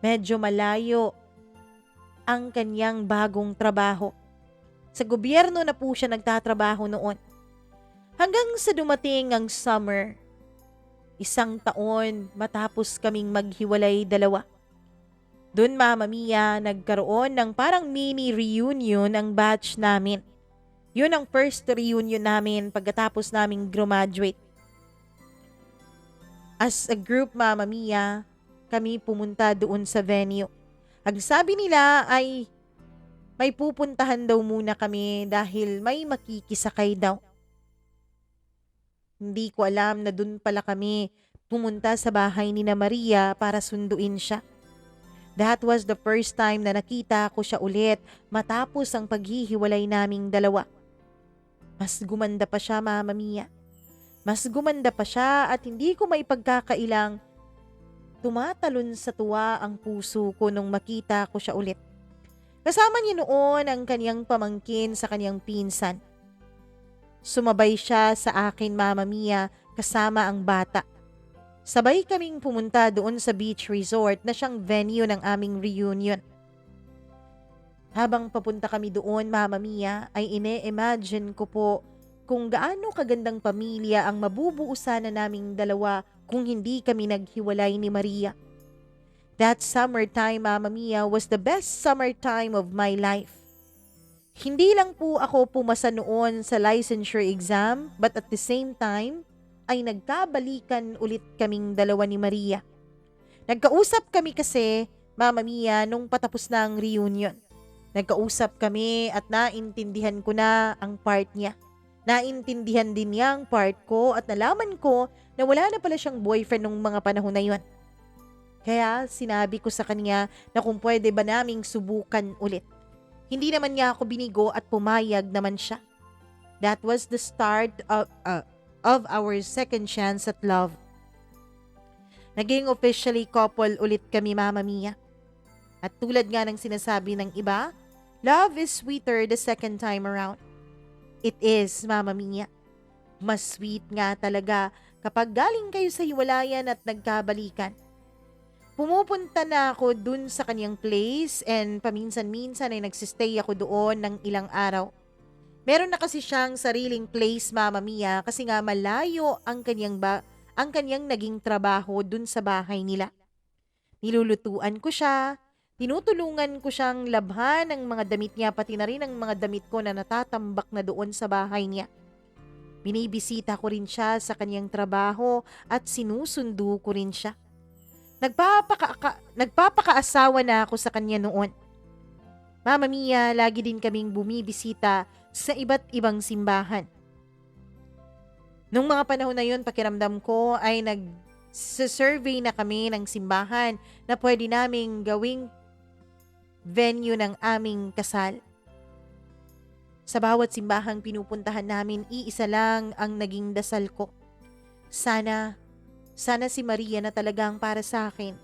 Medyo malayo ang kanyang bagong trabaho. Sa gobyerno na po siya nagtatrabaho noon. Hanggang sa dumating ang summer, 1 taon matapos kaming maghiwalay dalawa. Dun, Mama Mia, nagkaroon ng parang mini reunion ang batch namin. Yun ang first reunion namin pagkatapos naming graduate. As a group, Mama Mia, kami pumunta doon sa venue. Ang sabi nila ay may pupuntahan daw muna kami dahil may makikisakay daw. Hindi ko alam na doon pala kami pumunta sa bahay ni na Maria para sunduin siya. That was the first time na nakita ko siya ulit matapos ang paghihiwalay naming dalawa. Mas gumanda pa siya, Mama Mia. Mas gumanda pa siya at hindi ko maipagkakailang tumatalon sa tuwa ang puso ko nung makita ko siya ulit. Kasama niya noon ang kanyang pamangkin sa kanyang pinsan. Sumabay siya sa akin, Mama Mia, kasama ang bata. Sabay kaming pumunta doon sa beach resort na siyang venue ng aming reunion. Habang papunta kami doon, Mama Mia, ay ine-imagine ko po kung gaano kagandang pamilya ang mabubuo sana naming dalawa kung hindi kami naghiwalay ni Maria. That summertime, Mama Mia, was the best summertime of my life. Hindi lang po ako pumasa noon sa licensure exam, but at the same time, ay nagkabalikan ulit kaming dalawa ni Maria. Nagkausap kami kasi, Mama Mia, nung patapos na ang reunion. Nagkausap kami at naintindihan ko na ang part niya. Naintindihan din niya ang part ko at nalaman ko na wala na pala siyang boyfriend nung mga panahon na yon. Kaya sinabi ko sa kanya na kung pwede ba naming subukan ulit. Hindi naman niya ako binigo at pumayag naman siya. That was the start of our second chance at love. Naging officially couple ulit kami, Mama Mia. At tulad nga ng sinasabi ng iba, love is sweeter the second time around. It is, Mama Mia. Mas sweet nga talaga kapag galing kayo sa hiwalayan at nagkabalikan. Pumupunta na ako dun sa kanyang place and paminsan-minsan ay nagsistay ako doon ng ilang araw. Meron na kasi siyang sariling place, Mama Mia, kasi nga malayo ang kanyang naging trabaho dun sa bahay nila. Nilulutuan ko siya, tinutulungan ko siyang labhan ng mga damit niya pati na rin ang mga damit ko na natatambak na doon sa bahay niya. Binibisita ko rin siya sa kanyang trabaho at sinusundo ko rin siya. Nagpapakaasawa na ako sa kanya noon. Mama Mia, lagi din kaming bumibisita sa iba't ibang simbahan. Nung mga panahon na yun, pakiramdam ko ay nag-survey na kami ng simbahan na pwede naming gawing venue ng aming kasal. Sa bawat simbahang pinupuntahan namin, iisa lang ang naging dasal ko. Sana si Maria na talagang para sa akin.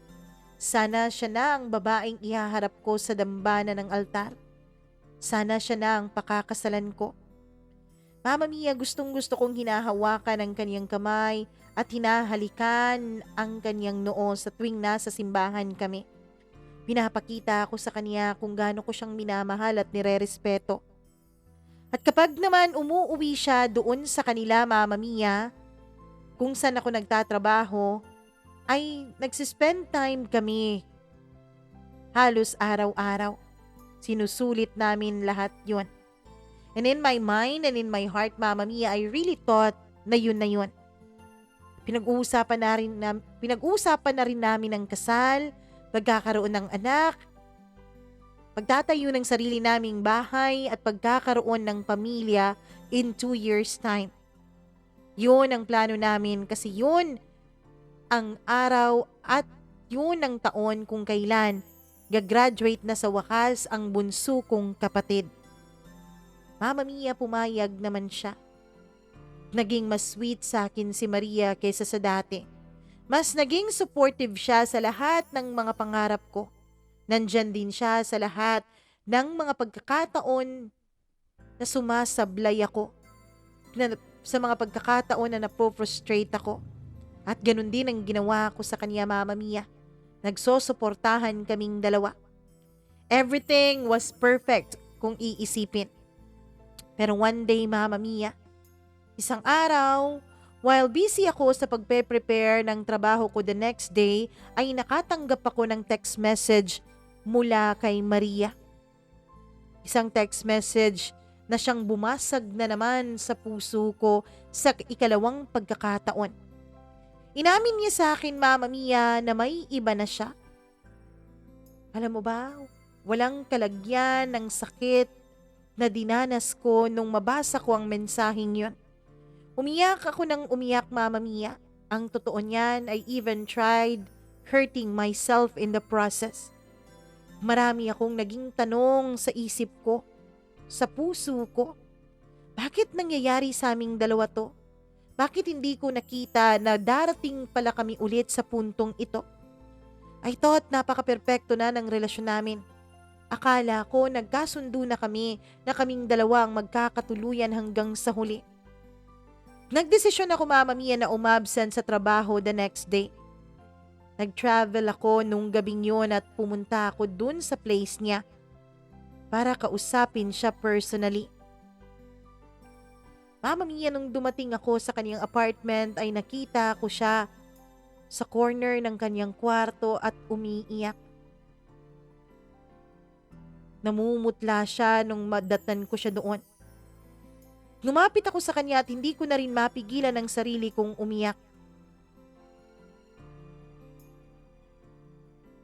Sana siya na ang babaeng ihaharap ko sa dambana ng altar. Sana siya na ang pakakasalan ko. Mama Mia, gustong-gusto kong hinahawakan ang kanyang kamay at hinahalikan ang kanyang noo sa tuwing nasa simbahan kami. Pinapakita ako sa kanya kung gaano ko siyang minamahal at nirerespeto. At kapag naman umuuwi siya doon sa kanila, Mama Mia, kung saan ako nagtatrabaho, ay nagsispend time kami. Halos araw-araw. Sinusulit namin lahat yun. And in my mind and in my heart, Mama Mia, I really thought na yun. Pinag-uusapan na rin namin ang kasal, pagkakaroon ng anak, pagtatayo ng sarili naming bahay at pagkakaroon ng pamilya in 2 years' time. Yun ang plano namin kasi yun ang araw at yun ang taon kung kailan gagraduate na sa wakas ang bunso kong kapatid. Mama Mia, pumayag naman siya. Naging mas sweet sa akin si Maria kaysa sa dati. Mas naging supportive siya sa lahat ng mga pangarap ko. Nandyan din siya sa lahat ng mga pagkakataon na sumasablay ako. Sa mga pagkakataon na napo-frustrate ako. At ganun din ang ginawa ko sa kanya, Mama Mia. Nagsosuportahan kaming dalawa. Everything was perfect kung iisipin. Pero one day, Mama Mia, isang araw, while busy ako sa pagpe-prepare ng trabaho ko the next day, ay nakatanggap ako ng text message mula kay Maria. Isang text message na siyang bumasag na naman sa puso ko sa ikalawang pagkakataon. Inamin niya sa akin, Mama Mia, na may iba na siya. Alam mo ba, walang kalagyan ng sakit na dinanas ko nung mabasa ko ang mensaheng yun. Umiyak ako ng umiyak, Mama Mia. Ang totoo niyan, I even tried hurting myself in the process. Marami akong naging tanong sa isip ko, sa puso ko. Bakit nangyayari sa aming dalawa to? Bakit hindi ko nakita na darating pala kami ulit sa puntong ito? I thought napaka-perpekto na ng relasyon namin. Akala ko nagkasundo na kami na kaming dalawa ang magkakatuluyan hanggang sa huli. Nagdesisyon ako, Mama Mia, na umabsent sa trabaho the next day. Nag-travel ako nung gabing yun at pumunta ako dun sa place niya para kausapin siya personally. Mama Mia, nung dumating ako sa kanyang apartment ay nakita ko siya sa corner ng kanyang kwarto at umiiyak. Namumutla siya nung madatnan ko siya doon. Lumapit ako sa kanya at hindi ko na rin mapigilan ang sarili kong umiyak.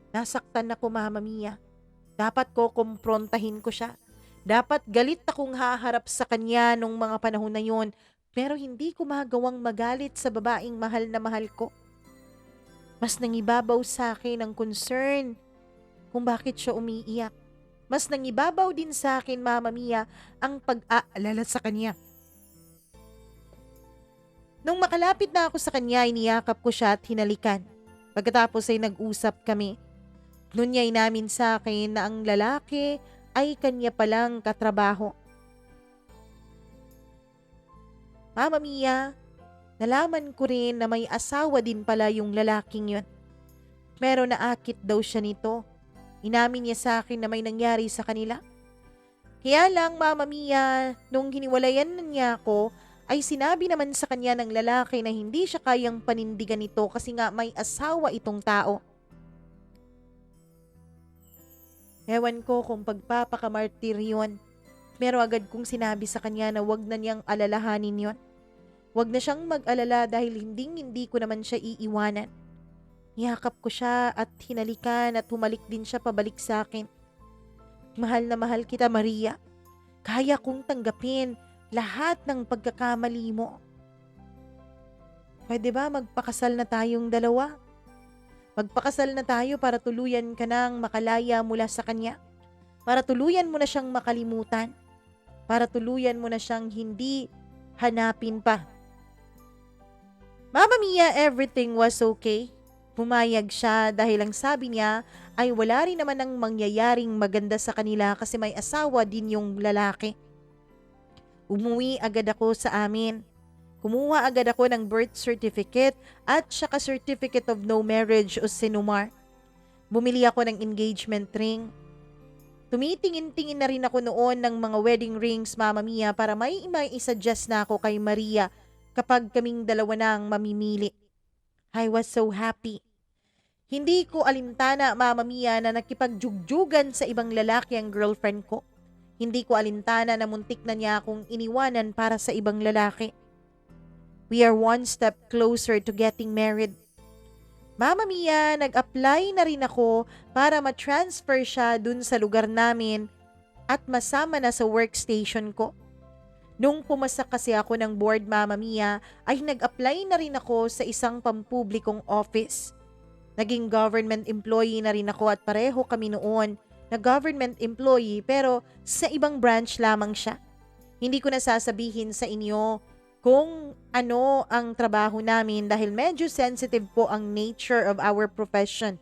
Nasaktan ako, Mama Mia. Dapat ko kumprontahin ko siya. Dapat galit akong haharap sa kanya nung mga panahon na yon, pero hindi ko magawang magalit sa babaeng mahal na mahal ko. Mas nangibabaw sa akin ang concern kung bakit siya umiiyak. Mas nangibabaw din sa akin, Mama Mia, ang pag-aalala sa kanya. Nung makalapit na ako sa kanya, iniyakap ko siya at hinalikan. Pagkatapos ay nag-usap kami. Nunyay namin sa akin na ang lalaki ay kanya palang katrabaho. Mama Mia, nalaman ko rin na may asawa din pala yung lalaking yun. Pero naakit daw siya nito. Inamin niya sa akin na may nangyari sa kanila. Kaya lang, Mama Mia, nung hiniwalayan na niya ako, ay sinabi naman sa kanya ng lalaki na hindi siya kayang panindigan nito kasi nga may asawa itong tao. Ewan ko kung pagpapakamartir yun, pero agad kong sinabi sa kanya na wag na niyang alalahanin yon. Wag na siyang mag-alala dahil hindi ko naman siya iiwanan. Niyakap ko siya at hinalikan at humalik din siya pabalik sa akin. Mahal na mahal kita, Maria. Kaya kong tanggapin lahat ng pagkakamali mo. Pwede ba magpakasal na tayong dalawa? Magpakasal na tayo para tuluyan ka nang makalaya mula sa kanya. Para tuluyan mo na siyang makalimutan. Para tuluyan mo na siyang hindi hanapin pa. Mama Mia, everything was okay. Pumayag siya dahil ang sabi niya ay wala rin naman ang mangyayaring maganda sa kanila kasi may asawa din yung lalaki. Umuwi agad ako sa amin. Kumuha agad ako ng birth certificate at saka certificate of no marriage o sinumar. Bumili ako ng engagement ring. Tumitingin-tingin na rin ako noon ng mga wedding rings, Mama Mia, para may isa-suggest na ako kay Maria kapag kaming dalawa na ang mamimili. I was so happy. Hindi ko alintana, Mama Mia, na nakipagjugjugan sa ibang lalaki ang girlfriend ko. Hindi ko alintana na muntik na niya akong iniwanan para sa ibang lalaki. We are one step closer to getting married. Mama Mia, nag-apply na rin ako para ma-transfer siya dun sa lugar namin at masama na sa workstation ko. Nung pumasa kasi ako ng board, Mama Mia, ay nag-apply na rin ako sa isang pampublikong office. Naging government employee na rin ako at pareho kami noon na government employee pero sa ibang branch lamang siya. Hindi ko na sasabihin sa inyo kung ano ang trabaho namin dahil medyo sensitive po ang nature of our profession.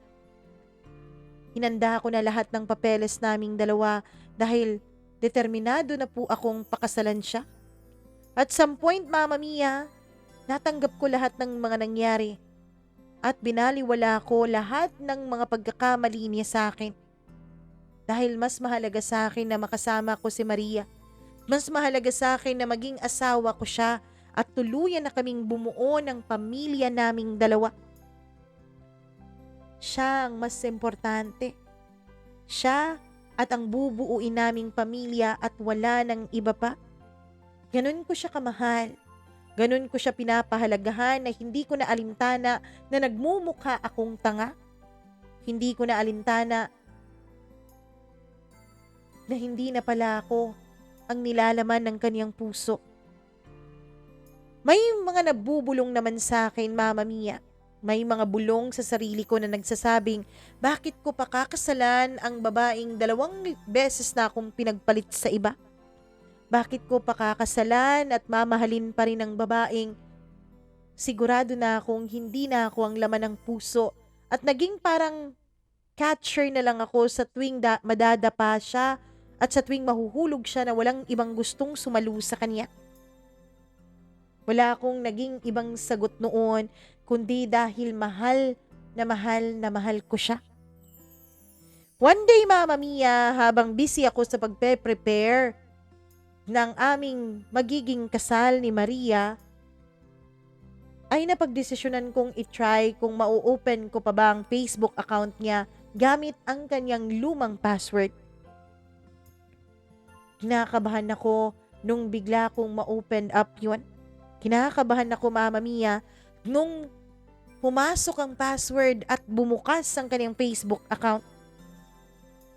Hinanda ko na lahat ng papeles naming dalawa dahil determinado na po akong pakasalan siya. At some point, Mama Mia, natanggap ko lahat ng mga nangyari at binaliwala ko lahat ng mga pagkakamali niya sa akin. Dahil mas mahalaga sa akin na makasama ko si Maria. Mas mahalaga sa akin na maging asawa ko siya at tuluyan na kaming bumuo ng pamilya naming dalawa. Siya ang mas importante. Siya at ang bubuuin naming pamilya at wala ng iba pa. Ganun ko siya kamahal. Ganun ko siya pinapahalagahan na hindi ko na alintana na nagmumukha akong tanga. Hindi ko na alintana na hindi na pala ako ang nilalaman ng kaniyang puso. May mga nabubulong naman sa akin, Mama Mia. May mga bulong sa sarili ko na nagsasabing, bakit ko pa kakasalan ang babaeng 2 beses na akong pinagpalit sa iba? Bakit ko pa kakasalan at mamahalin pa rin ang babaeng sigurado na akong hindi na ako ang laman ng puso at naging parang catcher na lang ako sa tuwing madadapa siya at sa tuwing mahuhulog siya na walang ibang gustong sumalo sa kanya. Wala akong naging ibang sagot noon, kundi dahil mahal na mahal ko siya. One day, Mama Mia, habang busy ako sa pagpe-prepare ng aming magiging kasal ni Maria, ay napagdesisyonan kong itry kung mau-open ko pa ba ang Facebook account niya gamit ang kanyang lumang password. Kinakabahan ako nung bigla kong ma-open up yun. Kinakabahan ako, Mama Mia, nung pumasok ang password at bumukas ang kanyang Facebook account.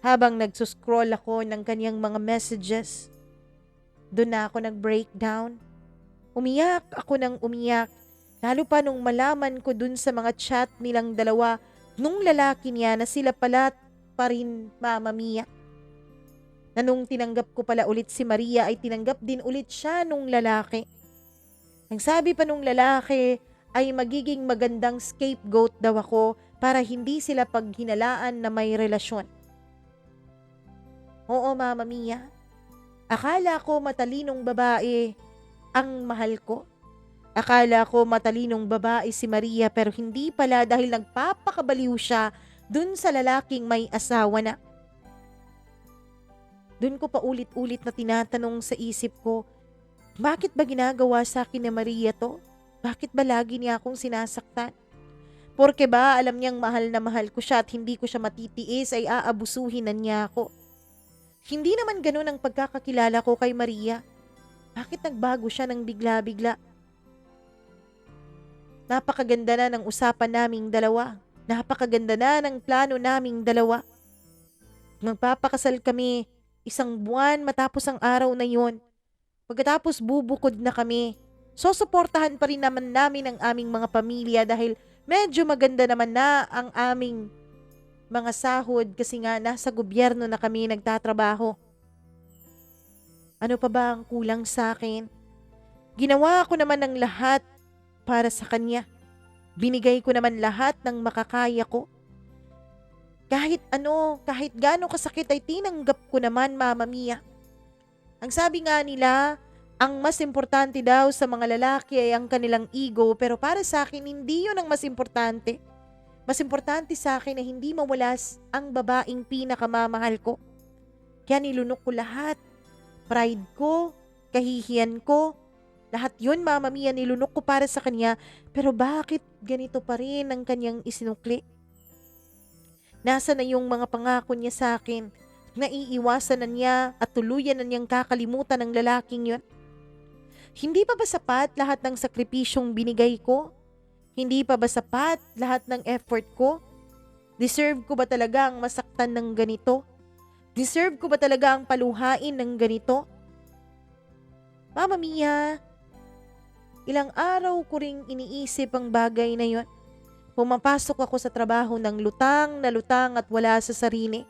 Habang nagsuscroll ako ng kanyang mga messages, doon na ako nag-breakdown. Umiyak ako ng umiyak, lalo pa nung malaman ko dun sa mga chat nilang dalawa nung lalaki niya na sila pala pa rin, Mama Mia. Na nung tinanggap ko pala ulit si Maria ay tinanggap din ulit siya nung lalaki. Ang sabi pa nung lalaki ay magiging magandang scapegoat daw ako para hindi sila paghinalaan na may relasyon. Oo, Mama Mia. Akala ko matalinong babae ang mahal ko. Akala ko matalinong babae si Maria pero hindi pala dahil nagpapakabaliw siya dun sa lalaking may asawa na. Dun ko pa ulit-ulit na tinatanong sa isip ko, bakit ba ginagawa sa akin ni Maria to? Bakit ba lagi niya akong sinasaktan? Porke ba alam niyang mahal na mahal ko siya at hindi ko siya matitiis ay aabusuhin na niya ako? Hindi naman ganun ang pagkakakilala ko kay Maria. Bakit nagbago siya ng bigla-bigla? Napakaganda na ng usapan naming dalawa. Napakaganda na ng plano naming dalawa. Magpapakasal kami 1 buwan matapos ang araw na yon. Pagkatapos bubukod na kami. Susuportahan pa rin naman namin ang aming mga pamilya dahil medyo maganda naman na ang aming mga sahod kasi nga nasa gobyerno na kami nagtatrabaho. Ano pa ba ang kulang sa akin? Ginawa ko naman ng lahat para sa kanya. Binigay ko naman lahat ng makakaya ko. Kahit gaano kasakit ay tinanggap ko naman, Mama Mia. Ang sabi nga nila, ang mas importante daw sa mga lalaki ay ang kanilang ego, pero para sa akin hindi yun ang mas importante. Mas importante sa akin na hindi mawalas ang babaeng pinakamamahal ko. Kaya nilunok ko lahat. Pride ko, kahihiyan ko, lahat yun, Mama Mia, nilunok ko para sa kanya. Pero bakit ganito pa rin ang kanyang isinukli? Nasa na yung mga pangako niya sa akin? Naiiwasan na niya at tuluyan na niyang kakalimutan ng lalaking yun? Hindi pa ba sapat lahat ng sakripisyong binigay ko? Hindi pa ba sapat lahat ng effort ko? Deserve ko ba talaga ang masaktan ng ganito? Deserve ko ba talaga ang paluhain ng ganito? Mama Mia, ilang araw ko ring iniisip ang bagay na yon. Pumapasok ako sa trabaho ng lutang na lutang at wala sa sarili.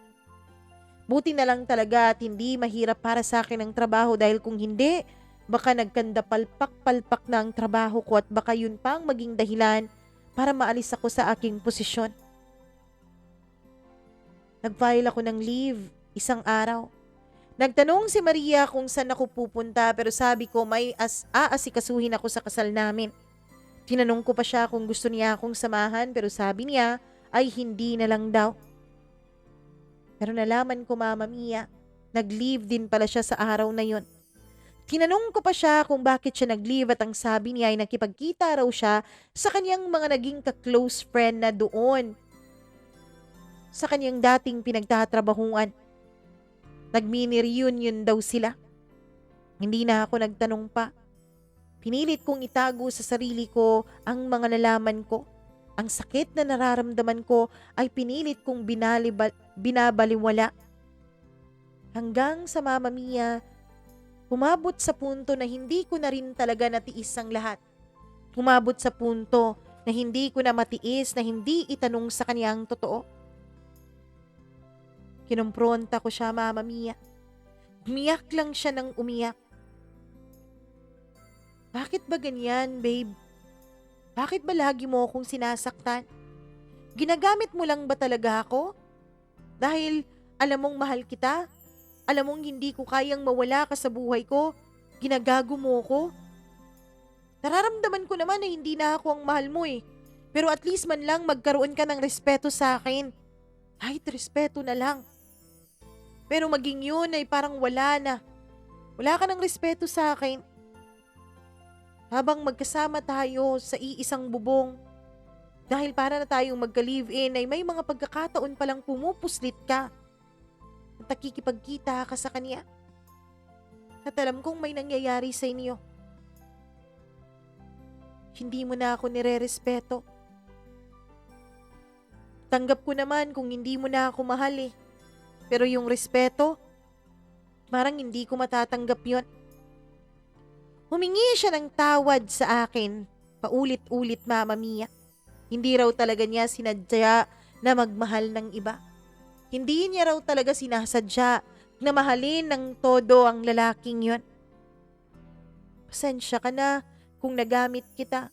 Buti na lang talaga at hindi mahirap para sa akin ang trabaho dahil kung hindi, baka nagkandapalpak-palpak na ang trabaho ko at baka yun pang maging dahilan para maalis ako sa aking posisyon. Nag-file ako ng leave 1 araw. Nagtanong si Maria kung saan ako pupunta pero sabi ko may aasikasuhin ako sa kasal namin. Tinanong ko pa siya kung gusto niya akong samahan pero sabi niya ay hindi na lang daw. Pero nalaman ko, Mama Mia, nag-leave din pala siya sa araw na yon. Tinanong ko pa siya kung bakit siya nag-leave at ang sabi niya ay nakipagkita raw siya sa kanyang mga naging ka-close friend na doon sa kanyang dating pinagtatrabahuan. Nag-mini reunion daw sila. Hindi na ako nagtanong pa. Pinilit kong itago sa sarili ko ang mga nalaman ko. Ang sakit na nararamdaman ko ay pinilit kong binabaliwala. Hanggang sa, Mama Mia, umabot sa punto na hindi ko na rin talaga natiis ang lahat. Umabot sa punto na hindi ko na matiis na hindi itanong sa kanya ang totoo. Kinumpronta ko siya, Mama Mia. Umiyak lang siya ng umiyak. Bakit ba ganyan, babe? Bakit ba lagi mo akong sinasaktan? Ginagamit mo lang ba talaga ako? Dahil alam mong mahal kita? Alam mong hindi ko kayang mawala ka sa buhay ko? Ginagago mo ko? Nararamdaman ko naman na hindi na ako ang mahal mo eh. Pero at least man lang magkaroon ka ng respeto sa akin. Kahit respeto na lang. Pero maging yun ay parang wala na. Wala ka ng respeto sa akin. Habang magkasama tayo sa iisang bubong. Dahil para na tayong magka-live-in ay may mga pagkakataon palang pumupuslit ka. At nakikipagkita ka sa kanya. At alam kong may nangyayari sa inyo. Hindi mo na ako nire-respeto. Tanggap ko naman kung hindi mo na ako mahal eh. Pero yung respeto, parang hindi ko matatanggap yon. Humingi siya ng tawad sa akin, paulit-ulit Mama Mia. Hindi raw talaga niya sinadya na magmahal ng iba. Hindi niya raw talaga sinasadya na mahalin ng todo ang lalaking yon. Pasensya ka na kung nagamit kita.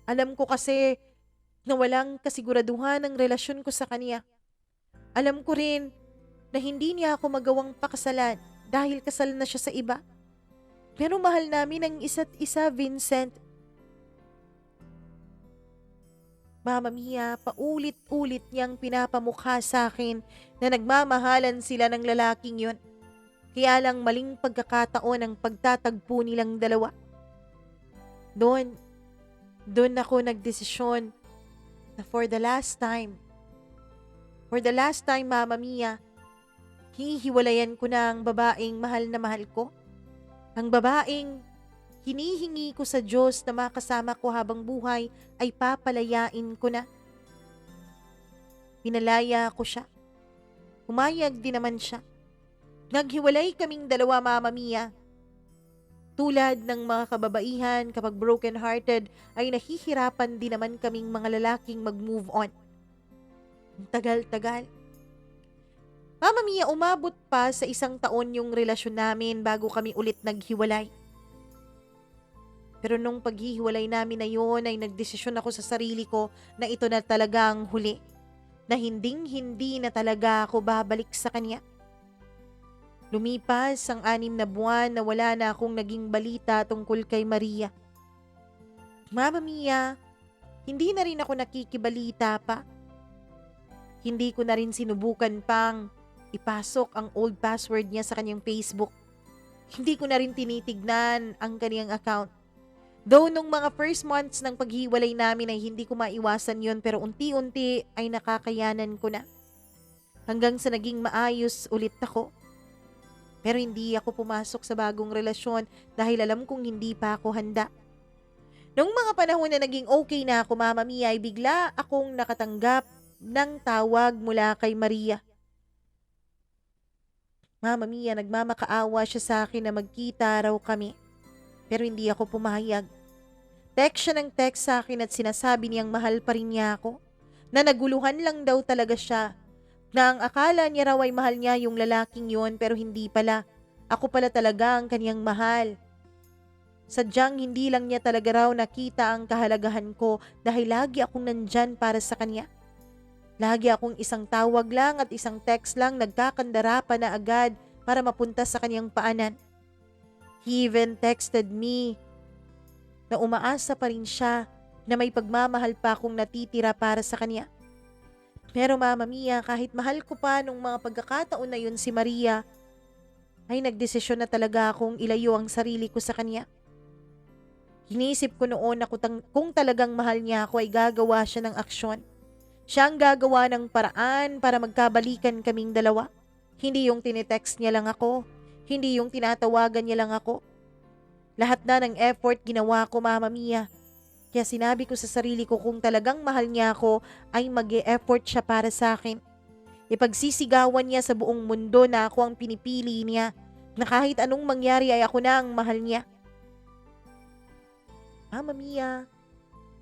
Alam ko kasi na walang kasiguraduhan ang relasyon ko sa kanya. Alam ko rin na hindi niya ako magawang pakasalan dahil kasal na siya sa iba. Pero mahal namin ang isa't isa, Vincent. Mama Mia, paulit-ulit niyang pinapamukha sa akin na nagmamahalan sila ng lalaking yon. Kaya lang maling pagkakataon ang pagtatagpo nilang dalawa. Doon ako nagdesisyon na for the last time, Mama Mia, hihiwalayan ko na ang babaeng mahal na mahal ko. Ang babaeng hinihingi ko sa Diyos na makasama ko habang buhay ay papalayain ko na. Pinalaya ko siya. Humayag din naman siya. Naghiwalay kaming dalawa, Mama Mia. Tulad ng mga kababaihan kapag broken-hearted ay nahihirapan din naman kaming mga lalaking mag-move on. Ang tagal-tagal. Mama Mia, umabot pa sa 1 taon yung relasyon namin bago kami ulit naghiwalay. Pero nung paghihiwalay namin na yun ay nagdesisyon ako sa sarili ko na ito na talaga ang huli. Na hinding-hindi na talaga ako babalik sa kanya. Lumipas ang 6 na buwan na wala na akong naging balita tungkol kay Maria. Mama Mia, hindi na rin ako nakikibalita pa. Hindi ko na rin sinubukan pang ipasok ang old password niya sa kanyang Facebook. Hindi ko na rin tinitignan ang kanyang account. Though nung mga first months ng paghiwalay namin ay hindi ko maiwasan yon, pero unti-unti ay nakakayanan ko na. Hanggang sa naging maayos ulit ako. Pero hindi ako pumasok sa bagong relasyon dahil alam kong hindi pa ako handa. Noong mga panahon na naging okay na ako, Mama Mia, ay bigla akong nakatanggap ng tawag mula kay Maria. Mama Mia, nagmamakaawa siya sa akin na magkita raw kami. Pero hindi ako pumayag. Text siya ng text sa akin at sinasabi niyang mahal pa rin niya ako. Na naguluhan lang daw talaga siya. Na ang akala niya raw ay mahal niya yung lalaking yon, pero hindi pala. Ako pala talaga ang kaniyang mahal. Sadyang hindi lang niya talaga raw nakita ang kahalagahan ko dahil lagi akong nandyan para sa kanya. Lagi akong isang tawag lang at isang text lang nagkakandara pa na agad para mapunta sa kanyang paanan. He even texted me na umaasa pa rin siya na may pagmamahal pa akong natitira para sa kanya. Pero Mama Mia, kahit mahal ko pa nung mga pagkakataon na yun si Maria, ay nagdesisyon na talaga akong ilayo ang sarili ko sa kanya. Iniisip ko noon na kung talagang mahal niya ako ay gagawa siya ng aksyon. Siya ang gagawa ng paraan para magkabalikan kaming dalawa. Hindi yung tinitext niya lang ako. Hindi yung tinatawagan niya lang ako. Lahat na ng effort ginawa ko, Mama Mia. Kaya sinabi ko sa sarili ko kung talagang mahal niya ako ay mag-e-effort siya para sa akin. Ipagsisigawan niya sa buong mundo na ako ang pinipili niya. Na kahit anong mangyari ay ako na ang mahal niya. Mama Mia,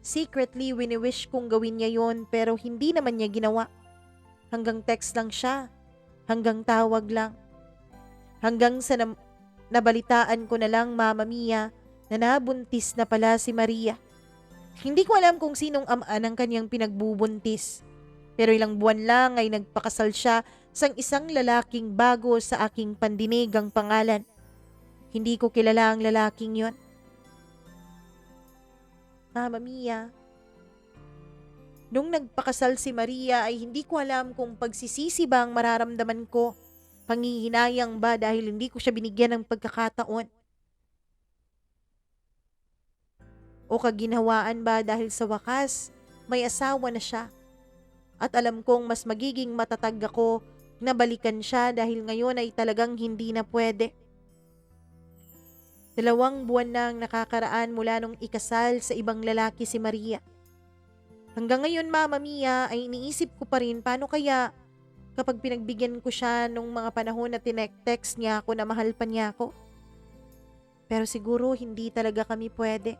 secretly wini-wish kong gawin niya yon pero hindi naman niya ginawa. Hanggang text lang siya. Hanggang tawag lang. Hanggang sa nabalitaan ko na lang, Mama Mia, na nabuntis na pala si Maria. Hindi ko alam kung sinong ama ng kanyang pinagbubuntis. Pero ilang buwan lang ay nagpakasal siya sa isang lalaking bago sa aking pandinig ang pangalan. Hindi ko kilala ang lalaking yon. Mama Mia, nung nagpakasal si Maria ay hindi ko alam kung pagsisisi ba ang mararamdaman ko, panghihinayang ba dahil hindi ko siya binigyan ng pagkakataon, o kaginhawaan ba dahil sa wakas may asawa na siya at alam kong mas magiging matatag ako na balikan siya dahil ngayon ay talagang hindi na pwede. 2 buwan nang nakakaraan mula nung ikasal sa ibang lalaki si Maria. Hanggang ngayon, Mama Mia, ay iniisip ko pa rin paano kaya kapag pinagbigyan ko siya nung mga panahon na tinek-text niya ako na mahal pa niya ako. Pero siguro hindi talaga kami pwede.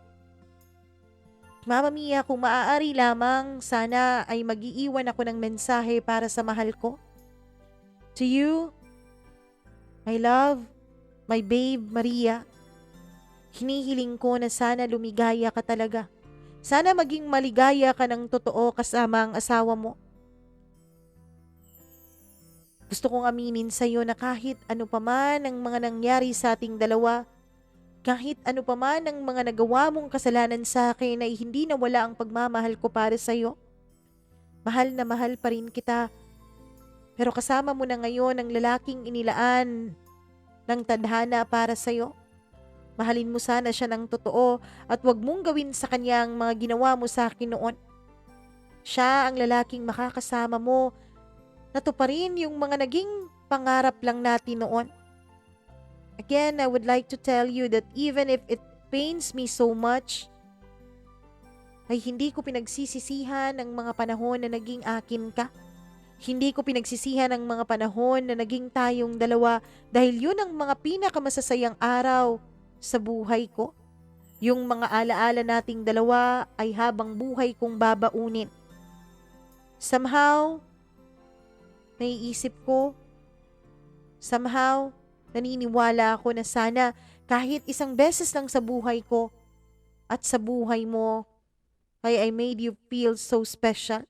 Mama Mia, kung maaari lamang, sana ay mag-iiwan ako ng mensahe para sa mahal ko. To you, my love, my babe, Maria, hinihiling ko na sana lumigaya ka talaga. Sana maging maligaya ka ng totoo kasama ang asawa mo. Gusto kong aminin sa iyo na kahit ano pa man ang mga nangyari sa ating dalawa, kahit ano pa man ang mga nagawa mong kasalanan sa akin ay hindi nawala ang pagmamahal ko para sa iyo. Mahal na mahal pa rin kita. Pero kasama mo na ngayon ang lalaking inilaan ng tadhana para sa iyo. Mahalin mo sana siya ng totoo at huwag mong gawin sa kanya ang mga ginawa mo sa akin noon. Siya ang lalaking makakasama mo na tuparin yung mga naging pangarap lang natin noon. Again, I would like to tell you that even if it pains me so much, ay hindi ko pinagsisisihan ang mga panahon na naging akin ka. Hindi ko pinagsisihan ang mga panahon na naging tayong dalawa dahil yun ang mga pinakamasasayang araw sa buhay ko. Yung mga alaala nating dalawa ay habang buhay kong babaunin. Somehow, naiisip ko, naniniwala ako na sana kahit isang beses lang sa buhay ko at sa buhay mo ay I made you feel so special.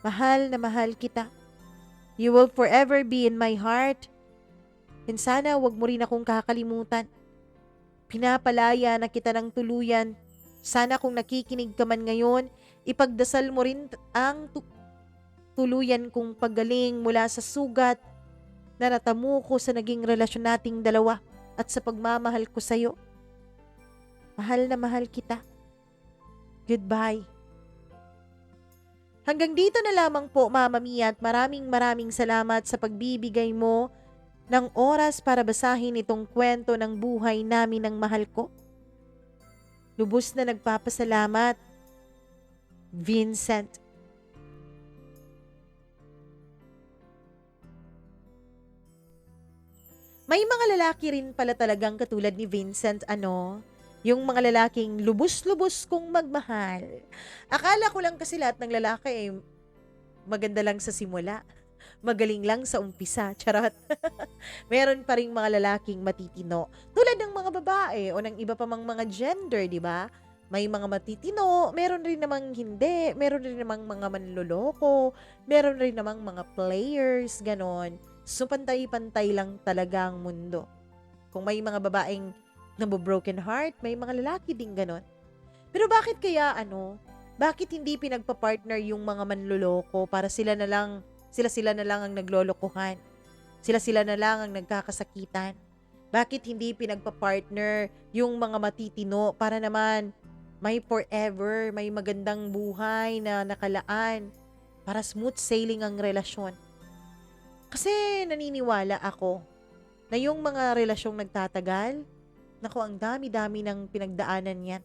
Mahal na mahal kita. You will forever be in my heart. And sana wag mo rin akong kakalimutan. Pinapalaya na kita ng tuluyan. Sana kung nakikinig ka man ngayon, ipagdasal mo rin ang tuluyan kong paggaling mula sa sugat na natamo ko sa naging relasyon nating dalawa at sa pagmamahal ko sa'yo. Mahal na mahal kita. Goodbye. Hanggang dito na lamang po, Mama Mia, at maraming salamat sa pagbibigay mo ng oras para basahin itong kwento ng buhay namin ng mahal ko. Lubos na nagpapasalamat, Vincent. May mga lalaki rin pala talagang katulad ni Vincent, yung mga lalaking lubos-lubos kong magmahal. Akala ko lang kasi lahat ng lalaki ay maganda lang sa simula. Magaling lang sa umpisa, charot. Meron pa ring mga lalaking matitino. Tulad ng mga babae o ng iba pa mang mga gender, di ba? May mga matitino, meron rin namang hindi, meron rin namang mga manloloko, meron rin namang mga players, ganon. So, pantay-pantay lang talaga ang mundo. Kung may mga babaeng nabo-broken heart, may mga lalaki din ganon. Pero bakit kaya bakit hindi pinagpa-partner yung mga manloloko para sila na lang ang naglolokohan? Sila na lang ang nagkakasakitan? Bakit hindi pinagpa-partner yung mga matitino para naman may forever, may magandang buhay na nakalaan para smooth sailing ang relasyon? Kasi naniniwala ako na yung mga relasyong nagtatagal, naku, ang dami-dami ng pinagdaanan yan.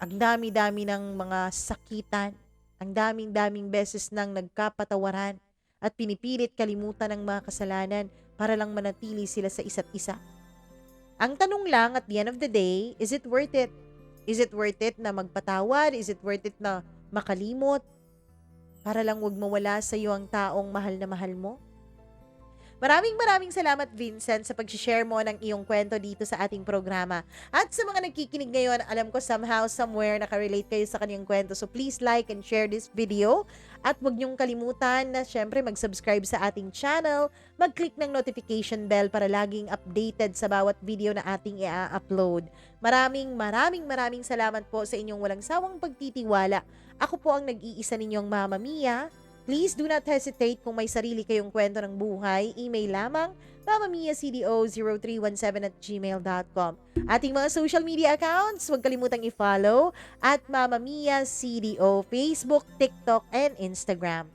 Ang dami-dami ng mga sakitan. Ang daming-daming beses nang nagkapatawaran at pinipilit kalimutan ng mga kasalanan para lang manatili sila sa isa't isa. Ang tanong lang at the end of the day, is it worth it? Is it worth it na magpatawad? Is it worth it na makalimot? Para lang wag mawala sa iyo ang taong mahal na mahal mo? Maraming salamat, Vincent, sa pag-share mo ng iyong kwento dito sa ating programa. At sa mga nagkikinig ngayon, alam ko somehow, somewhere, nakarelate kayo sa kanyang kwento. So please like and share this video. At huwag niyong kalimutan na syempre mag-subscribe sa ating channel, mag-click ng notification bell para laging updated sa bawat video na ating i-upload. Maraming salamat po sa inyong walang sawang pagtitiwala. Ako po ang nag-iisa ninyong Mama Mia. Please do not hesitate kung may sarili kayong kwento ng buhay, email lamang mamamiacdo0317@gmail.com. Ating mga social media accounts, huwag kalimutang i-follow at Mama Mia CDO, Facebook, TikTok, and Instagram.